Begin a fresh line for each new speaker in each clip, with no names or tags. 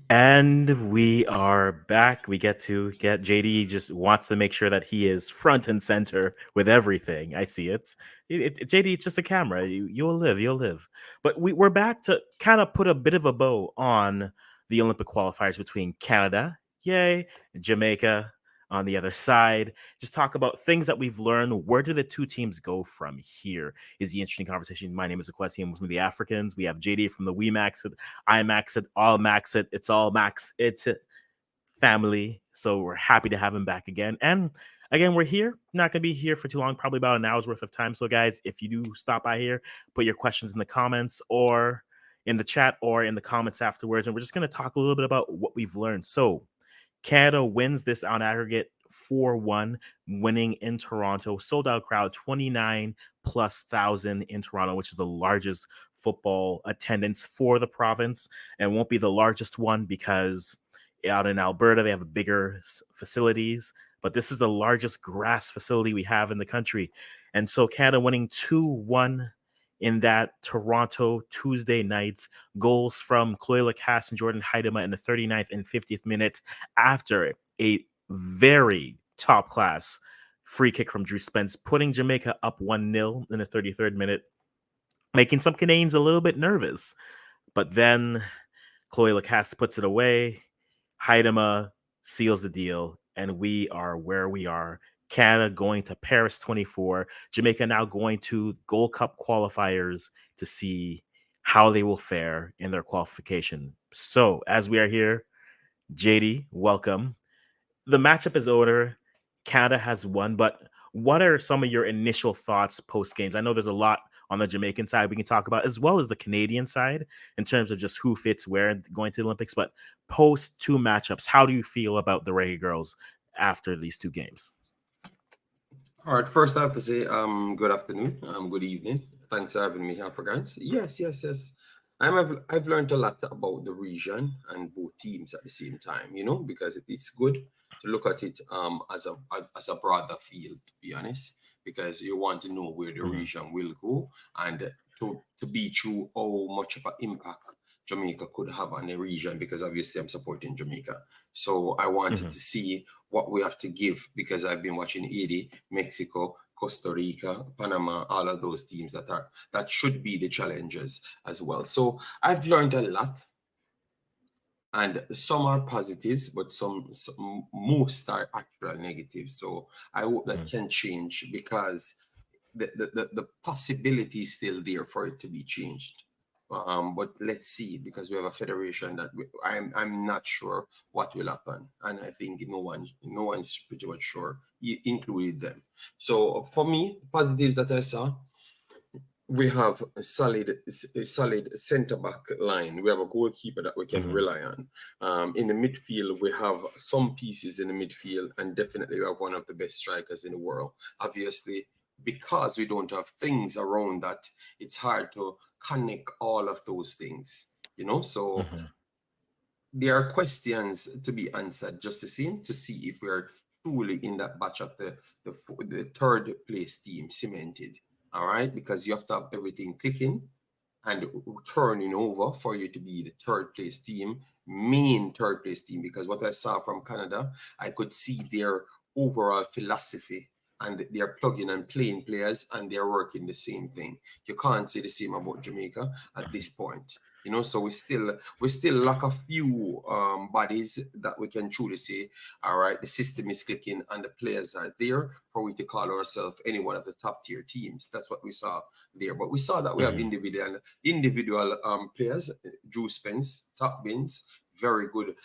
And we are back. We get to get JD just wants to make sure that he is front and center with everything. I see it. JD, it's just a camera. You'll live. You'll live. But we're back to kind of put a bit of a bow on the Olympic qualifiers between Canada, yay, and Jamaica on the other side. Just talk about things that we've learned. Where do the two teams go from here? Is the interesting conversation. My name is Akwesi. I'm with the Africans. We have JD from the WeMaxit IMaxit, all max it. It's all max it family. So we're happy to have him back again. And again, we're here. Not going to be here for too long, probably about an hour's worth of time. So, guys, if you do stop by here, put your questions in the comments or in the chat or in the comments afterwards. And we're just going to talk a little bit about what we've learned. So, Canada wins this on aggregate 4-1, winning in Toronto. Sold out crowd, 29 plus thousand in Toronto, which is the largest football attendance for the province, and won't be the largest one because out in Alberta they have bigger facilities, but this is the largest grass facility we have in the country. And so Canada winning 2-1 in that Toronto Tuesday nights. Goals from Chloe Lacasse and Jordan Heidema in the 39th and 50th minute after a very top class free kick from Drew Spence, putting Jamaica up 1-0 in the 33rd minute, making some Canadians a little bit nervous. But then Chloe Lacasse puts it away. Heidema seals the deal, and we are where we are. Canada going to Paris 24. Jamaica now going to Gold Cup qualifiers to see how they will fare in their qualification. So, as we are here, JD, welcome. The matchup is over. Canada has won, but what are some of your initial thoughts post games? I know there's a lot on the Jamaican side we can talk about, as well as the Canadian side in terms of just who fits where going to the Olympics. But post two matchups, how do you feel about the Reggae Girls after these two games?
All right, first I have to say good afternoon, good evening. Thanks for having me here, Africans. Yes. I've learned a lot about the region and both teams at the same time, because it's good to look at it as a broader field, to be honest, because you want to know where the
Mm-hmm.
region will go and to be true how much of an impact Jamaica could have on the region, because obviously I'm supporting Jamaica. So I wanted
Mm-hmm.
to see what we have to give, because I've been watching Haiti, Mexico, Costa Rica, Panama, all of those teams that should be the challengers as well. So I've learned a lot, and some are positives, but most are actual negatives. So I hope that can change, because the possibility is still there for it to be changed. But let's see, because we have a federation that I'm not sure what will happen, and I think no one's pretty much sure, including them. So for me, positives that I saw, we have a solid center back line. We have a goalkeeper that we can
Mm-hmm.
rely on. In the midfield, we have some pieces in the midfield, and definitely we have one of the best strikers in the world. Obviously, because we don't have things around that, it's hard to connect all of those things. So
Mm-hmm.
there are questions to be answered, just to see if we're truly in that batch of the third place team cemented. All right, because you have to have everything clicking and turning over for you to be the third place team, main third place team. Because what I saw from Canada, I could see their overall philosophy, and they're plugging and playing players, and they're working the same thing. You can't say the same about Jamaica at this point. So we still lack a few bodies that we can truly say, all right, the system is clicking and the players are there for we to call ourselves any one of the top tier teams. That's what we saw there. But we saw that we have
Mm-hmm.
individual players. Drew Spence, top bins, very good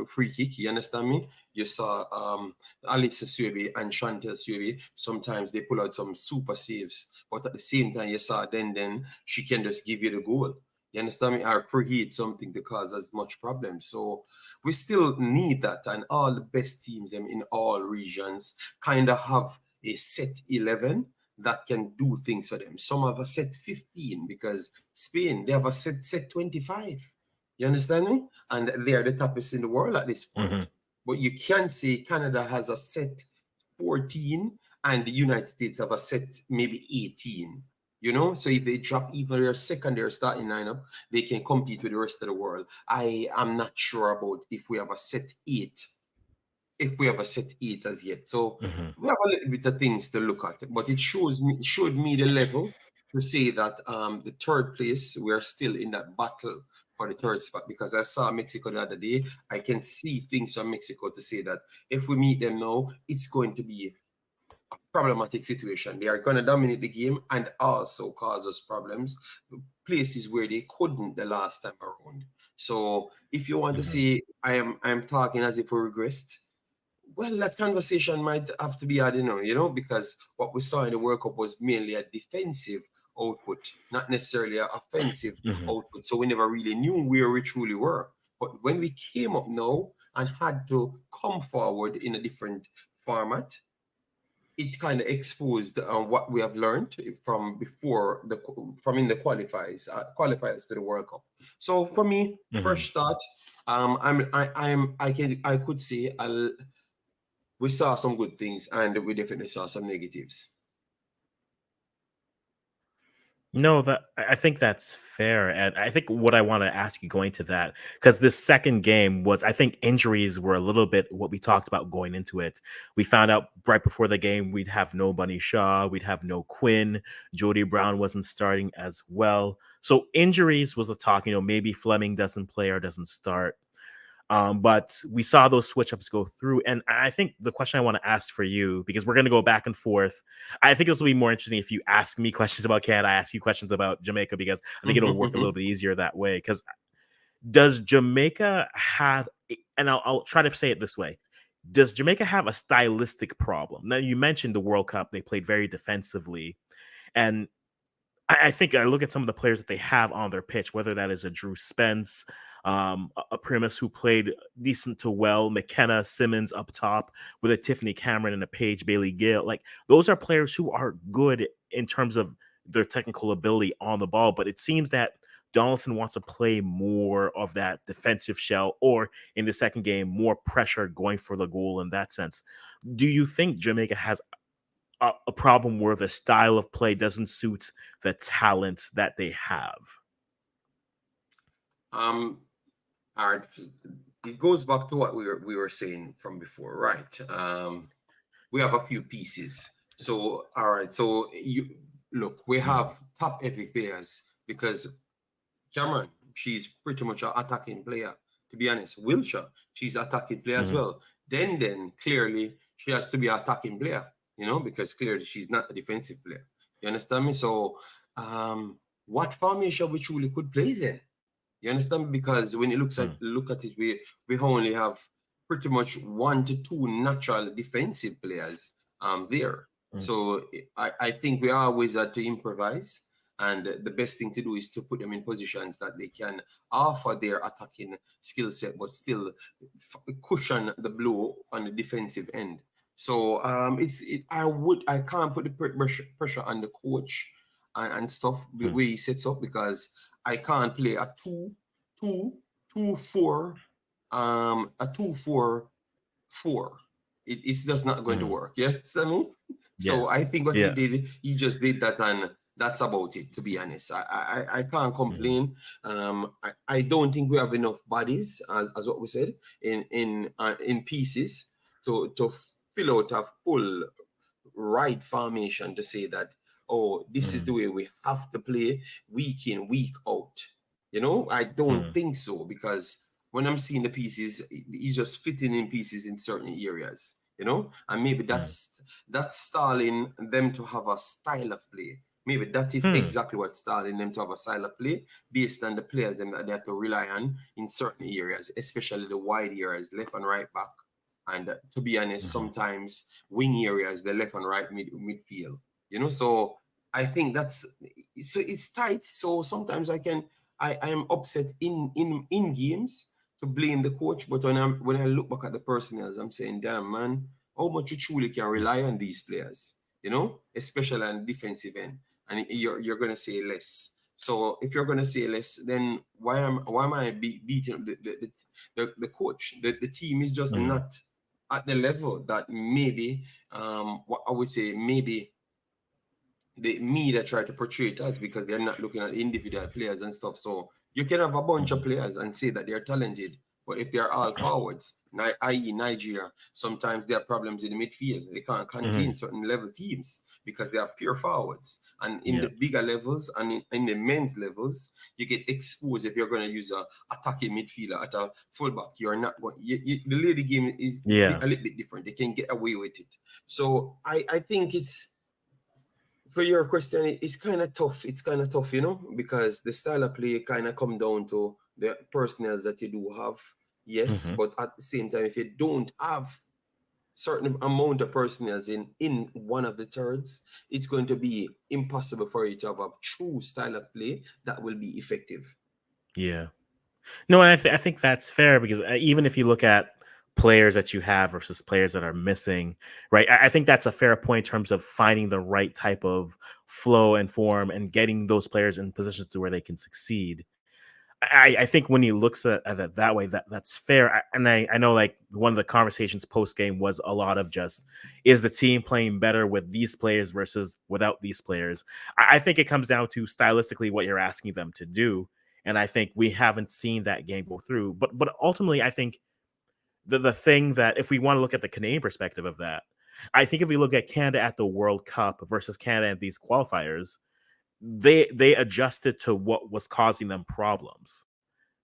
free kick. You understand me? You saw Alex Suebe and Chantel Suebe. Sometimes they pull out some super saves, but at the same time, you saw then she can just give you the goal. You understand me? Or create something to cause as much problem. So we still need that, and all the best teams in all regions kind of have a set 11 that can do things for them. Some have a set 15, because Spain, they have a set 25. You understand me? And they are the toughest in the world at this
Mm-hmm.
point. But you can say Canada has a set 14, and the United States have a set maybe 18. You know, so if they drop even their secondary starting lineup, they can compete with the rest of the world. I am not sure about if we have a set eight, if we have a set eight as yet. So
Hmm.
we have a little bit of things to look at, but it showed me the level to say that the third place, we're still in that battle for the third spot, because I saw Mexico the other day. I can see things from Mexico to say that if we meet them now, it's going to be problematic situation. They are going to dominate the game and also cause us problems, places where they couldn't the last time around. So if you want to
Hmm.
say I am talking as if we regressed, well, that conversation might have to be had, because what we saw in the World Cup was mainly a defensive output, not necessarily an offensive
Hmm.
output. So we never really knew where we truly were. But when we came up now and had to come forward in a different format, it kind of exposed what we have learned from before from in the qualifiers to the World Cup. So for me,
Hmm.
first start, I could say we saw some good things and we definitely saw some negatives.
No, that I think that's fair, and I think what I want to ask you going to that, because this second game was, I think injuries were a little bit what we talked about going into it. We found out right before the game we'd have no Bunny Shaw, we'd have no Quinn, Jody Brown wasn't starting as well, so injuries was a talk. Maybe Fleming doesn't play or doesn't start. But we saw those switch ups go through. And I think the question I want to ask for you, because we're going to go back and forth, I think this will be more interesting if you ask me questions about Canada, I ask you questions about Jamaica, because I think it'll work a little bit easier that way. Because does Jamaica have, and I'll try to say it this way, does Jamaica have a stylistic problem? Now, you mentioned the World Cup, they played very defensively. And I think I look at some of the players that they have on their pitch, whether that is a Drew Spence, a Primus who played decent to well, McKenna, Simmons up top with a Tiffany Cameron and a Paige Bailey Gill. Like, those are players who are good in terms of their technical ability on the ball. But it seems that Donaldson wants to play more of that defensive shell, or in the second game, more pressure going for the goal in that sense. Do you think Jamaica has a problem where the style of play doesn't suit the talent that they have?
um, all right. It goes back to what we were saying from before, right? We have a few pieces. So all right, so you look, we
Mm,
have top heavy players because Cameron, she's pretty much an attacking player. To be honest, Wilshire, she's an attacking player as
mhm,
well. Then clearly she has to be an attacking player, because clearly she's not a defensive player. You understand me? So, what formation we truly could play then? You understand? Because when you
mm,
look at it, we only have pretty much one to two natural defensive players there.
mm,
So I think we always had to improvise, and the best thing to do is to put them in positions that they can offer their attacking skill set, but still cushion the blow on the defensive end. So I can't put the pressure on the coach and stuff the
mm,
way he sets up, because I can't play a two, 2-4, a 2-4-4. It's just not going to
mm.
work. Yeah, see me?
Yeah,
So I think what he
yeah.
did, he just did that, and that's about it. To be honest, I can't
Mhm,
complain. I don't think we have enough bodies, as what we said, in pieces to fill out a full right formation to say that, oh, this is the
mhm,
way we have to play week in, week out. I don't
mm,
think so, because when I'm seeing the pieces, he's just fitting in pieces in certain areas, and maybe
mm,
that's stalling them to have a style of play. Maybe that is
hmm,
exactly what's stalling them to have a style of play based on the players them that they have to rely on in certain areas, especially the wide areas, left and right back. And to be honest,
mhm,
sometimes wing areas, the left and right midfield. So I think it's tight. So sometimes I am upset in games to blame the coach, but when I look back at the personnel, I'm saying, damn man, how much you truly can
mm,
rely on these players, especially on defensive end, and you're gonna say less. So if you're gonna say less, then why am I beating up the coach? The team is just
mhm,
not at the level that maybe what I would say maybe the media try to portray it as, because they're not looking at individual players and stuff. So you can have a bunch of
Mhm.
players and say that they're talented, but if they're all forwards, i.e. Nigeria, sometimes there are problems in the midfield. They can't contain
Mhm.
certain level teams because they are pure forwards. And in the
Yeah.
bigger levels and in the men's levels, you get exposed if you're going to use a attacking midfielder at a fullback. You're not going. The lady game is
Yeah.
a little bit different. They can get away with it. So I think it's, for your question, it's kind of tough. It's kind of tough, because the style of play kind of come down to the personnel that you do have. Yes,
Mhm.
but at the same time, if you don't have certain amount of personnel in one of the thirds, it's going to be impossible for you to have a true style of play that will be effective.
Yeah. No, I think that's fair because even if you look at players that you have versus players that are missing, right? I think that's a fair point in terms of finding the right type of flow and form and getting those players in positions to where they can succeed. I think when he looks at it that way, that's fair. I know like one of the conversations post game was a lot of just, is the team playing better with these players versus without these players? I think it comes down to stylistically what you're asking them to do, and I think we haven't seen that game go through. But ultimately, I think the thing that, if we want to look at the Canadian perspective of that, I think if we look at Canada at the World Cup versus Canada at these qualifiers, they adjusted to what was causing them problems,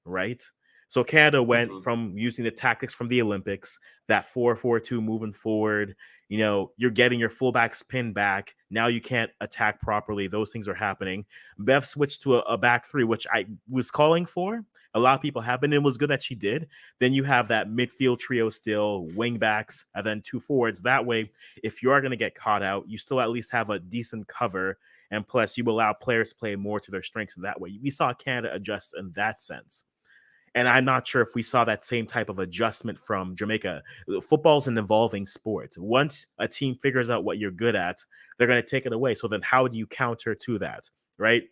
right? So Canada went
Mhm.
from using the tactics from the Olympics, that 4-4-2 moving forward. You're getting your fullbacks pinned back. Now you can't attack properly. Those things are happening. Bev switched to a back three, which I was calling for. A lot of people have, and it was good that she did. Then you have that midfield trio still, wing backs, and then two forwards. That way, if you are going to get caught out, you still at least have a decent cover. And plus, you allow players to play more to their strengths in that way. We saw Canada adjust in that sense. And I'm not sure if we saw that same type of adjustment from Jamaica. Football's an evolving sport. Once a team figures out what you're good at, they're going to take it away. So then how do you counter to that, right?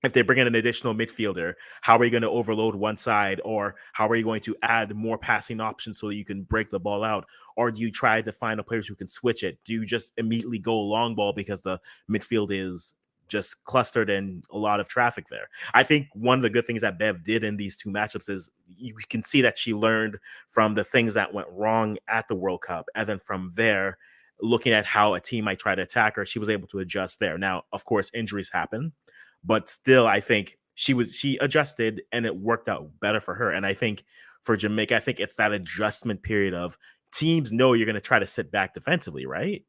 If they bring in an additional midfielder, how are you going to overload one side? Or how are you going to add more passing options so that you can break the ball out? Or do you try to find a players who can switch it? Do you just immediately go long ball because the midfield is just clustered and a lot of traffic there? I think one of the good things that Bev did in these two matchups is you can see that she learned from the things that went wrong at the World Cup. And then from there, looking at how a team might try to attack her, she was able to adjust there. Now, of course, injuries happen, but still, I think she adjusted and it worked out better for her. And I think for Jamaica, I think it's that adjustment period of teams know you're going to try to sit back defensively, right?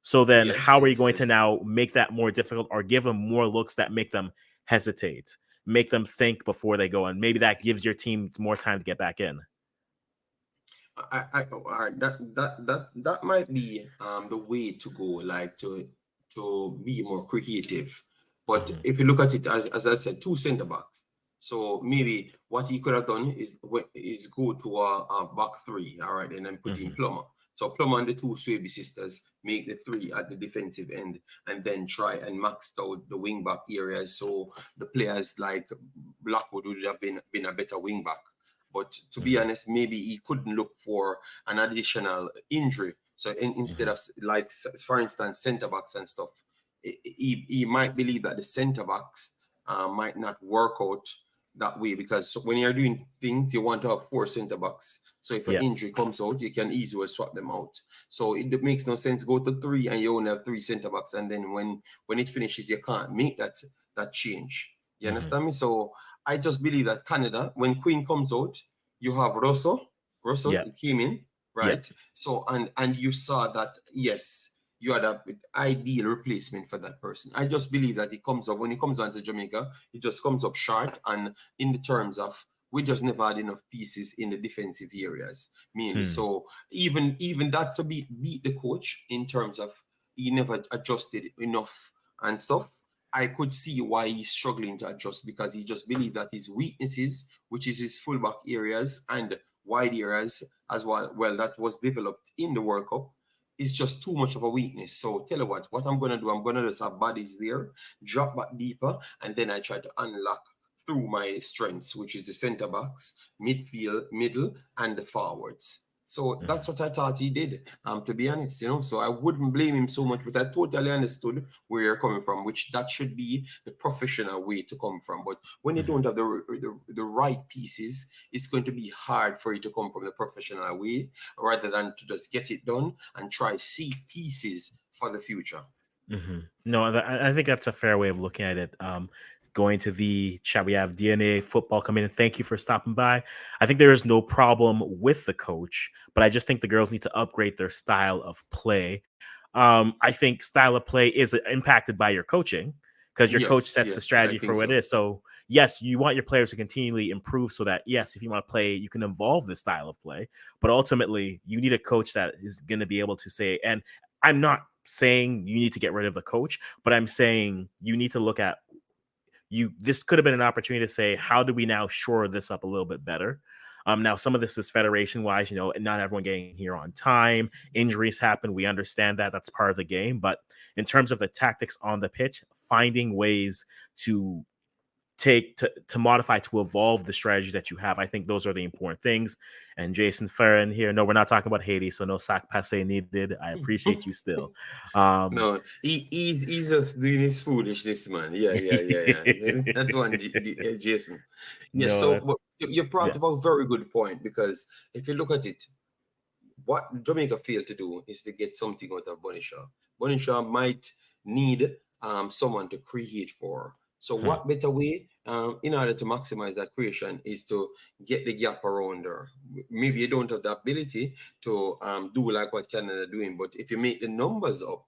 So then,
Yes,
how are you
yes,
going to
yes.
now make that more difficult or give them more looks that make them hesitate, make them think before they go, and maybe that gives your team more time to get back in?
All right, that might be the way to go, like to be more creative. But
Hmm.
if you look at it, as I said, two center backs. So maybe what he could have done is go to a back three, all right, and then put in
Hmm.
Plummer. So Plummer and the two Swaby sisters make the three at the defensive end, and then try and max out the wing back areas. So the players like Blackwood would have been a better wing back. But to be
Hmm.
honest, maybe he couldn't look for an additional injury. So instead
Hmm.
of, like, for instance, centre backs and stuff, he might believe that the centre backs might not work out that way, because when you're doing things, you want to have four centre backs. So if an
Yeah.
injury comes out, you can easily swap them out. So it makes no sense go to three and you only have three centre backs, and then when it finishes, you can't make that change. You
Hmm.
understand me? So I just believe that Canada, when Queen comes out, you have Russell. Russell
Yeah.
came in,
Yeah.
right? So and you saw that, yes, you had a ideal replacement for that person. I just believe that he comes up, when he comes on to Jamaica, he just comes up short, and in the terms of, we just never had enough pieces in the defensive areas mainly.
Hmm.
So even that to beat the coach in terms of he never adjusted enough and stuff. I could see why he's struggling to adjust, because he just believed that his weaknesses, which is his fullback areas and wide areas as well, that was developed in the World Cup, is just too much of a weakness. So tell you what I'm gonna do, I'm gonna just have bodies there, drop back deeper, and then I try to unlock through my strengths, which is the centre backs, midfield, middle, and the forwards. So that's
Mhm.
what I thought he did, to be honest, So I wouldn't blame him so much, but I totally understood where you're coming from, which that should be the professional way to come from. But when you
Mhm.
don't have the right pieces, it's going to be hard for you to come from the professional way rather than to just get it done and try see pieces for the future.
No, I think that's a fair way of looking at it. Going to the chat, we have DNA football coming in. Thank you for stopping by. I think there is no problem with the coach, but I just think the girls need to upgrade their style of play. I think style of play is impacted by your coaching because your coach
Yes,
sets the
yes, I
strategy for
think
what it
so.
is. So yes, you want your players to continually improve so that yes, if you want to play, you can evolve the style of play. But ultimately, you need a coach that is going to be able to say, and I'm not saying you need to get rid of the coach, but I'm saying you need to look at you. This could have been an opportunity to say, how do we now shore this up a little bit better? Now some of this is federation wise, and not everyone getting here on time. Injuries happen. We understand that that's part of the game. But in terms of the tactics on the pitch, finding ways to to modify to evolve the strategies that you have. I think those are the important things. And Jason Ferrin here, no, we're not talking about Haiti, so no sac passe needed. I appreciate you still. Um,
No, he's just doing his foolishness, man. Yeah, yeah, yeah, yeah. That's one, Jason. Yeah.
no,
So, but
that's
you brought
yeah.
up a very good point, because if you look at it, what Jamaica failed to do is to get something out of Bonisha. Bonisha might need someone to create for. So
Hmm,
what better way, in order to maximize that creation, is to get the gap around her. Maybe you don't have the ability to do like what Canada doing, but if you make the numbers up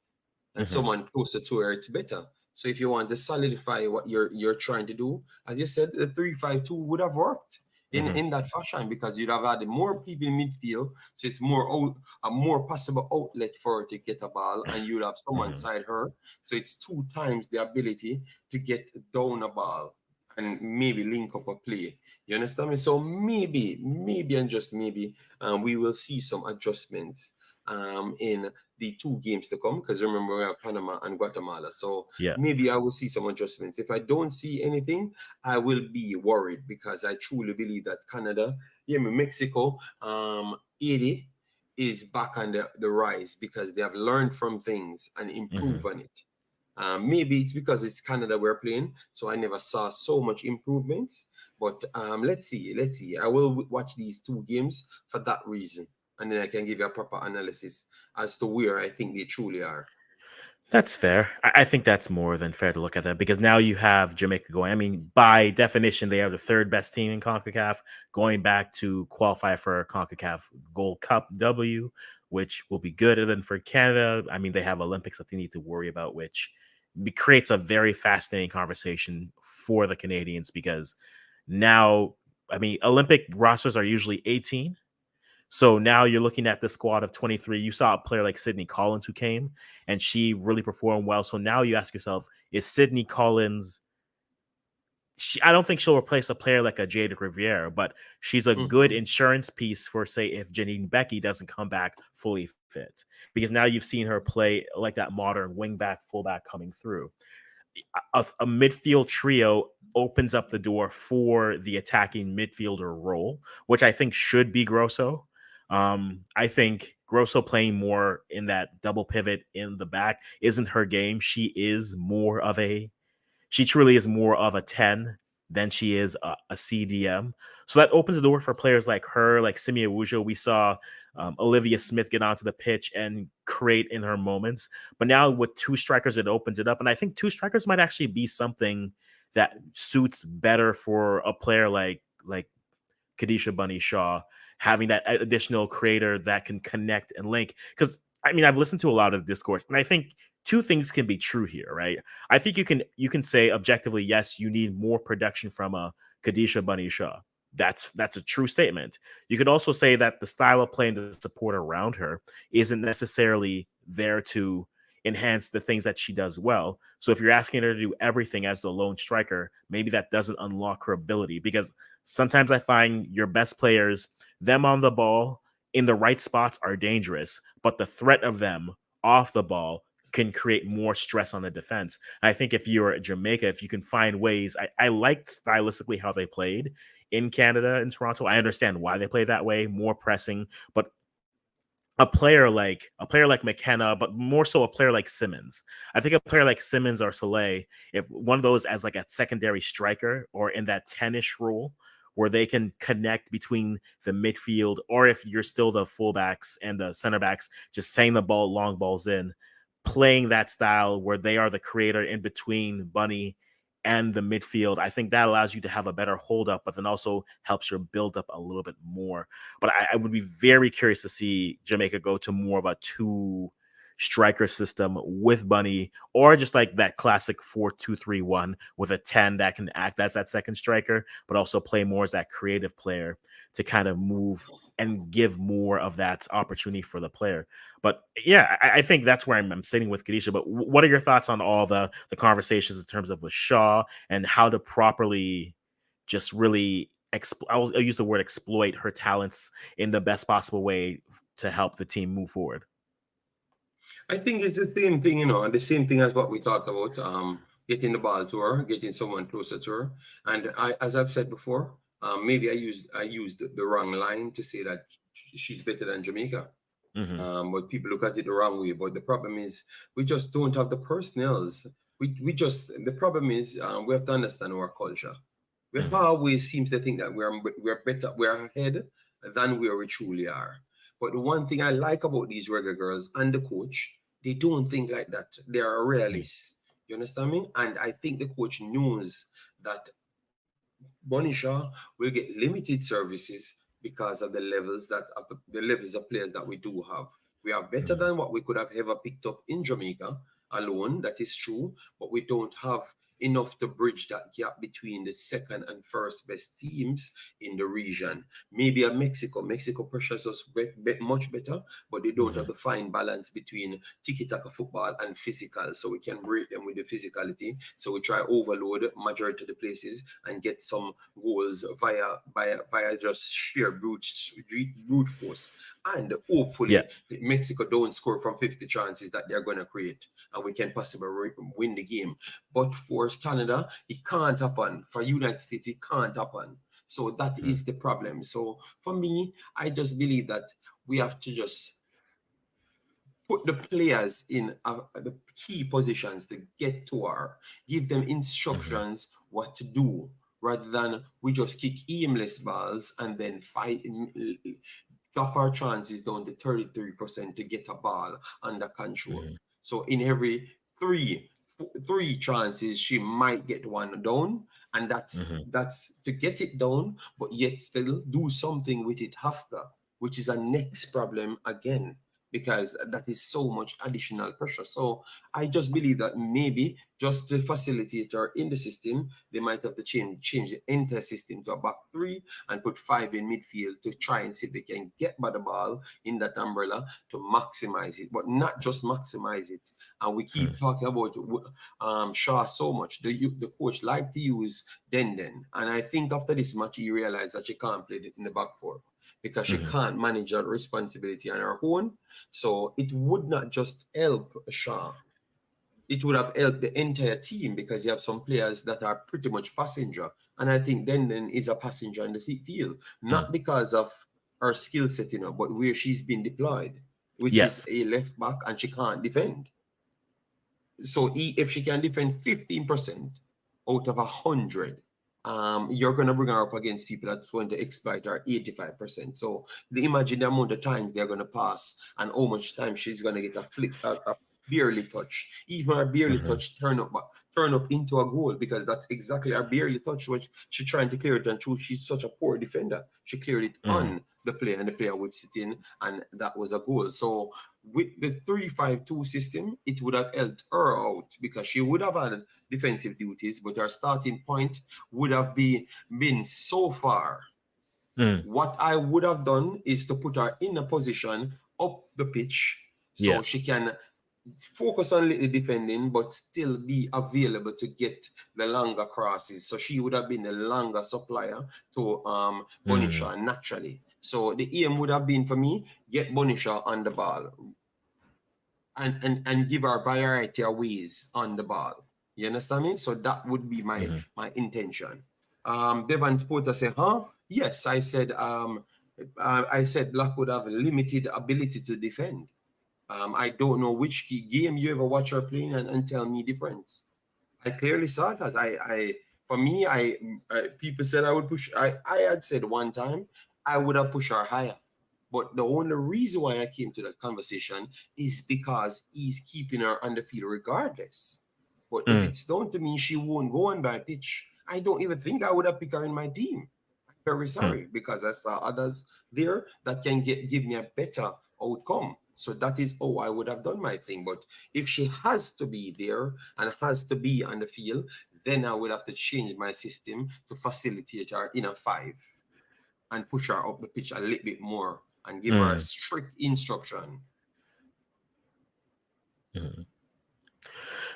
and
hmm,
someone closer to her, it's better. So if you want to solidify what you're trying to do, as you said, the 3-5-2 would have worked
hmm,
in that fashion, because you'd have had more people in midfield, so it's more out, a more possible outlet for her to get a ball, and you'd have someone
hmm,
side her, so it's two times the ability to get down a ball and maybe link up a play. You understand me? So maybe and just maybe, we will see some adjustments in the two games to come, because remember we have Panama and Guatemala. So
yeah.
maybe I will see some adjustments. If I don't see anything, I will be worried, because I truly believe that Canada, yeah, Mexico, 80 is back on the rise, because they have learned from things and
Hmm.
improved on it. Maybe it's because it's Canada we're playing, so I never saw so much improvements. But let's see, let's see. I will watch these two games for that reason, and then I can give you a proper analysis as to where I think they truly are.
That's fair. I think that's more than fair to look at that because now you have Jamaica going. I mean, by definition, they are the third best team in CONCACAF, going back to qualify for CONCACAF Gold Cup W, which will be good. And then for Canada, I mean, they have Olympics that they need to worry about, which creates a very fascinating conversation for the Canadians because now, I mean, Olympic rosters are usually 18. So now you're looking at the squad of 23. You saw a player like Sydney Collins who came and she really performed well. So now you ask yourself, is Sydney Collins? I don't think she'll replace a player like a Jada Riviere, but she's a good
Mhm.
insurance piece for, say, if Janine Becky doesn't come back fully fit. Because now you've seen her play like that modern wingback, fullback coming through. A midfield trio opens up the door for the attacking midfielder role, which I think should be Grosso. I think Grosso playing more in that double pivot in the back isn't her game. She truly is more of a 10 than she is a CDM. So that opens the door for players like her, like Simia Wujo. We saw Olivia Smith get onto the pitch and create in her moments. But now with two strikers, it opens it up. And I think two strikers might actually be something that suits better for a player like Kadisha Bunny Shaw, having that additional creator that can connect and link. Because I mean, I've listened to a lot of discourse, and I think two things can be true here, right? I think you can say objectively, yes, you need more production from a Kadisha Bunny Shaw. That's a true statement. You could also say that the style of play and the support around her isn't necessarily there to enhance the things that she does well. So if you're asking her to do everything as the lone striker, maybe that doesn't unlock her ability because sometimes I find your best players, them on the ball in the right spots are dangerous, but the threat of them off the ball can create more stress on the defense. I think if you're at Jamaica, if you can find ways, I liked stylistically how they played in Canada and Toronto. I understand why they play that way, more pressing, but a player like McKenna, but more so a player like Simmons. I think a player like Simmons or Soleil, if one of those as like a secondary striker or in that 10-ish role where they can connect between the midfield, or if you're still the fullbacks and the center backs, just saying the ball, long balls in, playing that style where they are the creator in between Bunny and the midfield. I think that allows you to have a better hold up, but then also helps your build up a little bit more. But I would be very curious to see Jamaica go to more of a two striker system with Bunny, or just like that classic 4-2-3-1 with a 10 that can act as that second striker, but also play more as that creative player to kind of move and give more of that opportunity for the player. But yeah, I think that's where I'm sitting with Kadisha. But what are your thoughts on all the conversations in terms of with Shaw and how to properly just really I'll use the word exploit her talents in the best possible way to help the team move forward?
I think it's the same thing, you know, the same thing as what we talked about. Getting the ball to her, getting someone closer to her, and as I've said before, maybe I used the wrong line to say that she's better than Jamaica.
Hmm.
But people look at it the wrong way. But the problem is we just don't have the personnels. We just the problem is we have to understand our culture. We
Hmm.
always seems to think that we're better, we're ahead than where we truly are. But the one thing I like about these regular girls and the coach, they don't think like that. They are realists. You understand me? And I think the coach knows that Bonisha will get limited services because of the levels the levels of players that we do have. We are better
Hmm.
than what we could have ever picked up in Jamaica alone. That is true, but we don't have enough to bridge that gap between the second and first best teams in the region. Maybe a Mexico. Mexico pressures us much better, but they don't have
Hmm.
the fine balance between tiki-taka football and physical. So we can break them with the physicality. So we try overload majority of the places and get some goals via just sheer brute force. And
Yeah.
hopefully Mexico don't score from 50 chances that they're going to create, and we can possibly win the game. But for Canada, it can't happen. For United States, it can't happen. So that
Hmm.
is the problem. So for me, I just believe that we have to just put the players in the key positions to get to her, give them
Hmm.
instructions what to do, rather than we just kick aimless balls and then fight, drop our chances down to 33% to get a ball under control.
Hmm.
So in every three three chances, she might get one down, and
Hmm.
that's to get it down, but yet still do something with it after, which is a next problem again, because that is so much additional pressure. So I just believe that maybe just to facilitate her in the system, they might have to change the entire system to a back three and put five in midfield to try and see if they can get by the ball in that umbrella to maximize it, but not just maximize it. And we keep talking about Shaw so much. The coach like to use Denden, and I think after this match he realized that she can't play in the back four because she
Hmm.
can't manage that responsibility on her own. So it would not just help Shaw, it would have helped the entire team, because you have some players that are pretty much passenger. And I think Denden is a passenger in the field,
Hmm.
not because of her skill set, but where she's been deployed, which is
Yes.
a left back, and she can't defend. So if she can defend 15% out of 100, you're going to bring her up against people that's going to exploit her 85%. So imagine the amount of times they're going to pass and how much time she's going to get a flick, a barely touch. Even a barely
Hmm.
touch turn up into a goal, because that's exactly a barely touch which she's trying to clear it, and true, she's such a poor defender. She cleared it
Hmm.
on the player, and the player whips it in, and that was a goal. So with the 3-5-2 system, it would have helped her out, because she would have had defensive duties, but her starting point would have been so far.
Hmm.
What I would have done is to put her in a position up the pitch
Yeah.
so she can focus on little defending, but still be available to get the longer crosses. So she would have been the longer supplier to
Hmm.
Bonisha naturally. So the aim would have been for me, get Bonisha on the ball, and give her variety of ways on the ball. You understand me? So that would be my
Hmm.
intention. Devan Sporter said, huh? Yes, I said I said Blackwood have limited ability to defend. I don't know which game you ever watch her playing and tell me difference. I clearly saw that. For me, people said I would push. I had said one time I would have pushed her higher, but the only reason why I came to that conversation is because he's keeping her on the field regardless. But if
Mm,
it's down to me, she won't go on by pitch. I don't even think I would have picked her in my team. Very
mm,
sorry because I saw others there that can give me a better outcome. So that is how I would have done my thing. But if she has to be there and has to be on the field, then I would have to change my system to facilitate her in a five and push her up the pitch a little bit more and give her a
mm,
strict instruction.
mm.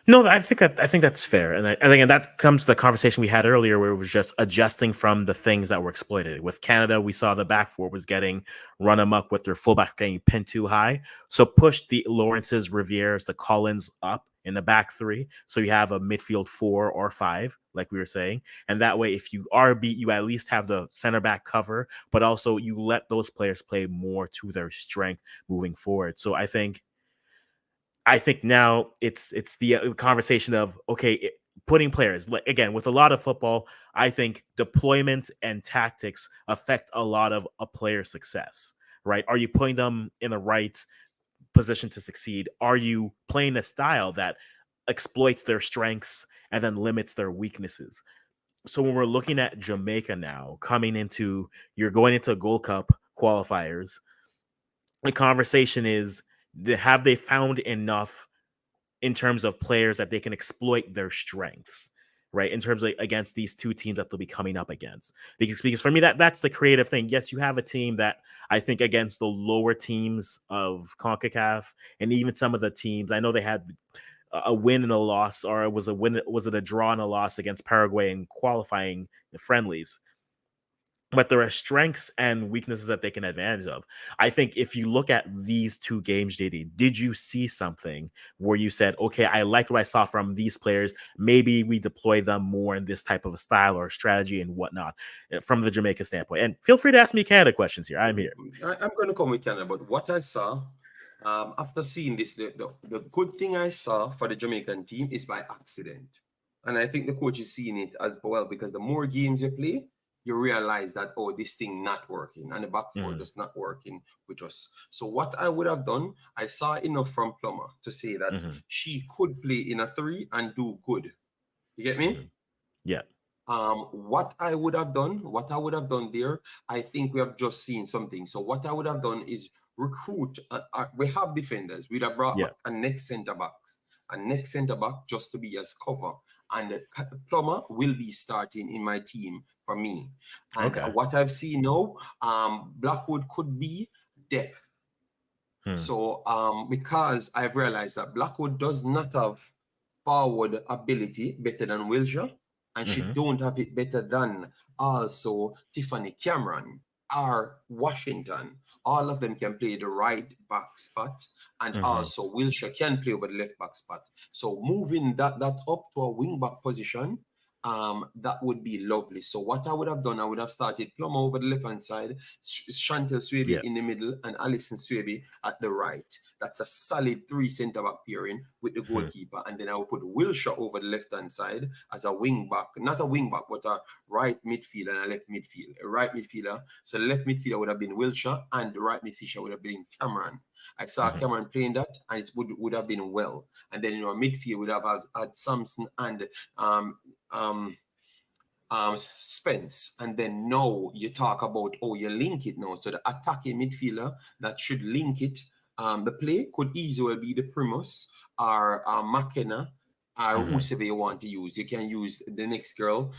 No, I think that's fair, and I think that comes to the conversation we had earlier, where it was just adjusting from the things that were exploited. With Canada, we saw the back four was getting run amok with their fullbacks getting pinned too high, so push the Lawrences, Rivieres, the Collins up in the back three, so you have a midfield 4 or 5, like we were saying, and that way, if you are beat, you at least have the center back cover, but also you let those players play more to their strength moving forward. So I think now it's the conversation of okay, putting players like again with a lot of football. I think deployment and tactics affect a lot of a player's success. Right? Are you putting them in the right position to succeed? Are you playing a style that exploits their strengths and then limits their weaknesses? So when we're looking at Jamaica now, coming into you're going into Gold Cup qualifiers, the conversation is have they found enough in terms of players that they can exploit their strengths, right? In terms of against these two teams that they'll be coming up against. Because for me, that's the creative thing. Yes, you have a team that I think against the lower teams of CONCACAF and even some of the teams, I know they had a win and a loss, or was it a draw and a loss against Paraguay in qualifying the friendlies, but there are strengths and weaknesses that they can advantage of. I think if you look at these two games, JD, did you see something where you said, okay, I liked what I saw from these players. Maybe we deploy them more in this type of a style or strategy and whatnot from the Jamaica standpoint? And feel free to ask me Canada questions here. I'm here.
I'm going to come with Canada, but what I saw after seeing this, the good thing I saw for the Jamaican team is by accident. And I think the coach is seeing it as well because the more games you play, you realize that, oh, this thing not working and the back four
Mm-hmm.
just not working with us. So what I would have done, I saw enough from Plummer to say that
Mm-hmm.
she could play in a three and do good. You get me?
Mm-hmm. Yeah.
What I would have done there, I think we have just seen something. So what I would have done is recruit. We have defenders. We'd have brought
Yeah.
back a next center back just to be as cover. And Plummer will be starting in my team for me. And
Okay.
what I've seen now, Blackwood could be depth.
Hmm.
So because I've realized that Blackwood does not have forward ability better than Wilshire, and she
Mm-hmm.
don't have it better than also Tiffany Cameron or Washington. All of them can play the right back spot, and
Mm-hmm.
also Wilshire can play over the left back spot. So moving that up to a wing back position, that would be lovely. So what I would have done, I would have started Plum over the left hand side, Chantel Swaby
Yeah.
in the middle, and Alison Swaby at the right. That's a solid three centre back pairing with the
Hmm.
goalkeeper. And then I will put Wilshire over the left hand side as a wing back, not a wing back, but a right midfielder and a left midfield. A right midfielder. So the left midfielder would have been Wilshire, and the right midfielder would have been Cameron. I saw
Mm-hmm.
Cameron playing that, and it would have been well. And then in our midfield, would have had Samson and um, um, Spence, and then now you talk about you link it now. So the attacking midfielder that should link it, the play could easily be the Primus or McKenna or
Mm-hmm.
whoever you want to use. You can use the next girl,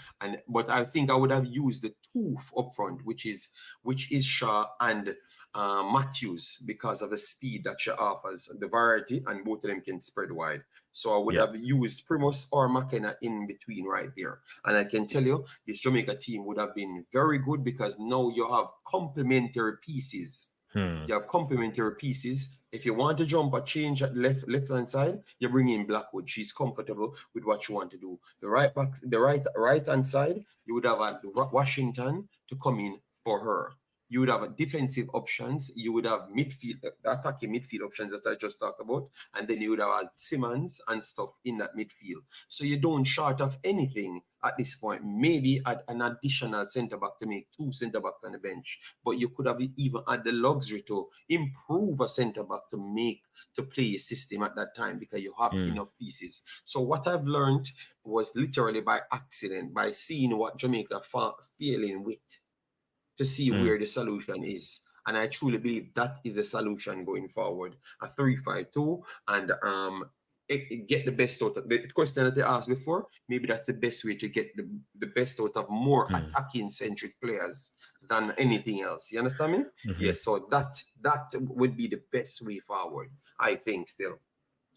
but I think I would have used the two up front, which is Shaw and Matthews because of the speed that she offers, the variety, and both of them can spread wide. So I would
Yeah.
have used Primus or McKenna in between right there. And I can tell you, this Jamaica team would have been very good because now you have complementary pieces.
Hmm.
You have complementary pieces. If you want to jump a change at left hand side, you bring in Blackwood. She's comfortable with what you want to do. The right back, the right hand side, you would have had Washington to come in for her. You would have defensive options. You would have midfield, attacking midfield options that I just talked about, and then you would have Simmons and stuff in that midfield. So you don't short of anything at this point. Maybe add an additional centre back to make two centre backs on the bench, but you could have even had the luxury to improve a centre back to play a system at that time because you have enough pieces. So what I've learned was literally by accident, by seeing what Jamaica failing with, to see where the solution is. And I truly believe that is a solution going forward. A 3-5-2 and get the best out of the question that they asked before. Maybe that's the best way to get the best out of more attacking centric players than anything else. You understand me? Yes. So that would be the best way forward, I think. Still,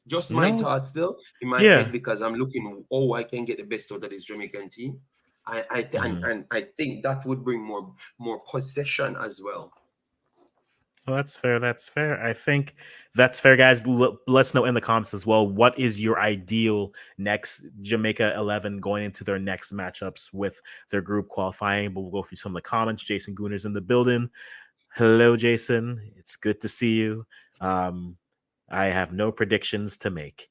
just my
No,
thoughts still in my
yeah.
head, because I'm looking, oh, I can get the best out of this Jamaican team. And I think that would bring more possession as well.
Well, that's fair. That's fair. I think that's fair, guys. Let's know in the comments as well. What is your ideal next Jamaica 11 going into their next matchups with their group qualifying? But we'll go through some of the comments. Jason Gooner's in the building. Hello, Jason. It's good to see you. I have no predictions to make.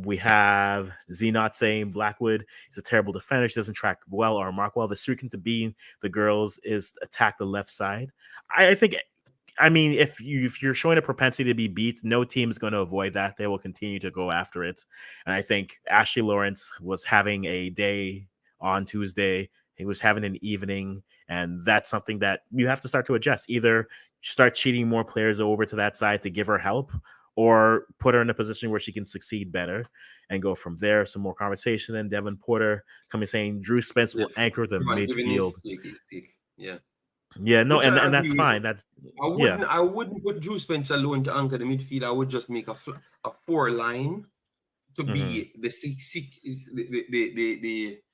We have Zenot saying Blackwood is a terrible defender. She doesn't track well or mark well. The secret to being the girls is attack the left side. I think. I mean, if you're showing a propensity to be beat, no team is going to avoid that. They will continue to go after it. And I think Ashley Lawrence was having a day on Tuesday. He was having an evening, and that's something that you have to start to adjust. Either start cheating more players over to that side to give her help, or put her in a position where she can succeed better and go from there. Some more conversation. And Devin Porter coming saying Drew Spence
Yeah.
will anchor the
Come on, giving his
midfield.
stick. Yeah.
Yeah, no,
Which I
and that's
agree with.
fine. That's yeah.
I wouldn't put Drew Spence alone to anchor the midfield. I would just make a four line to be the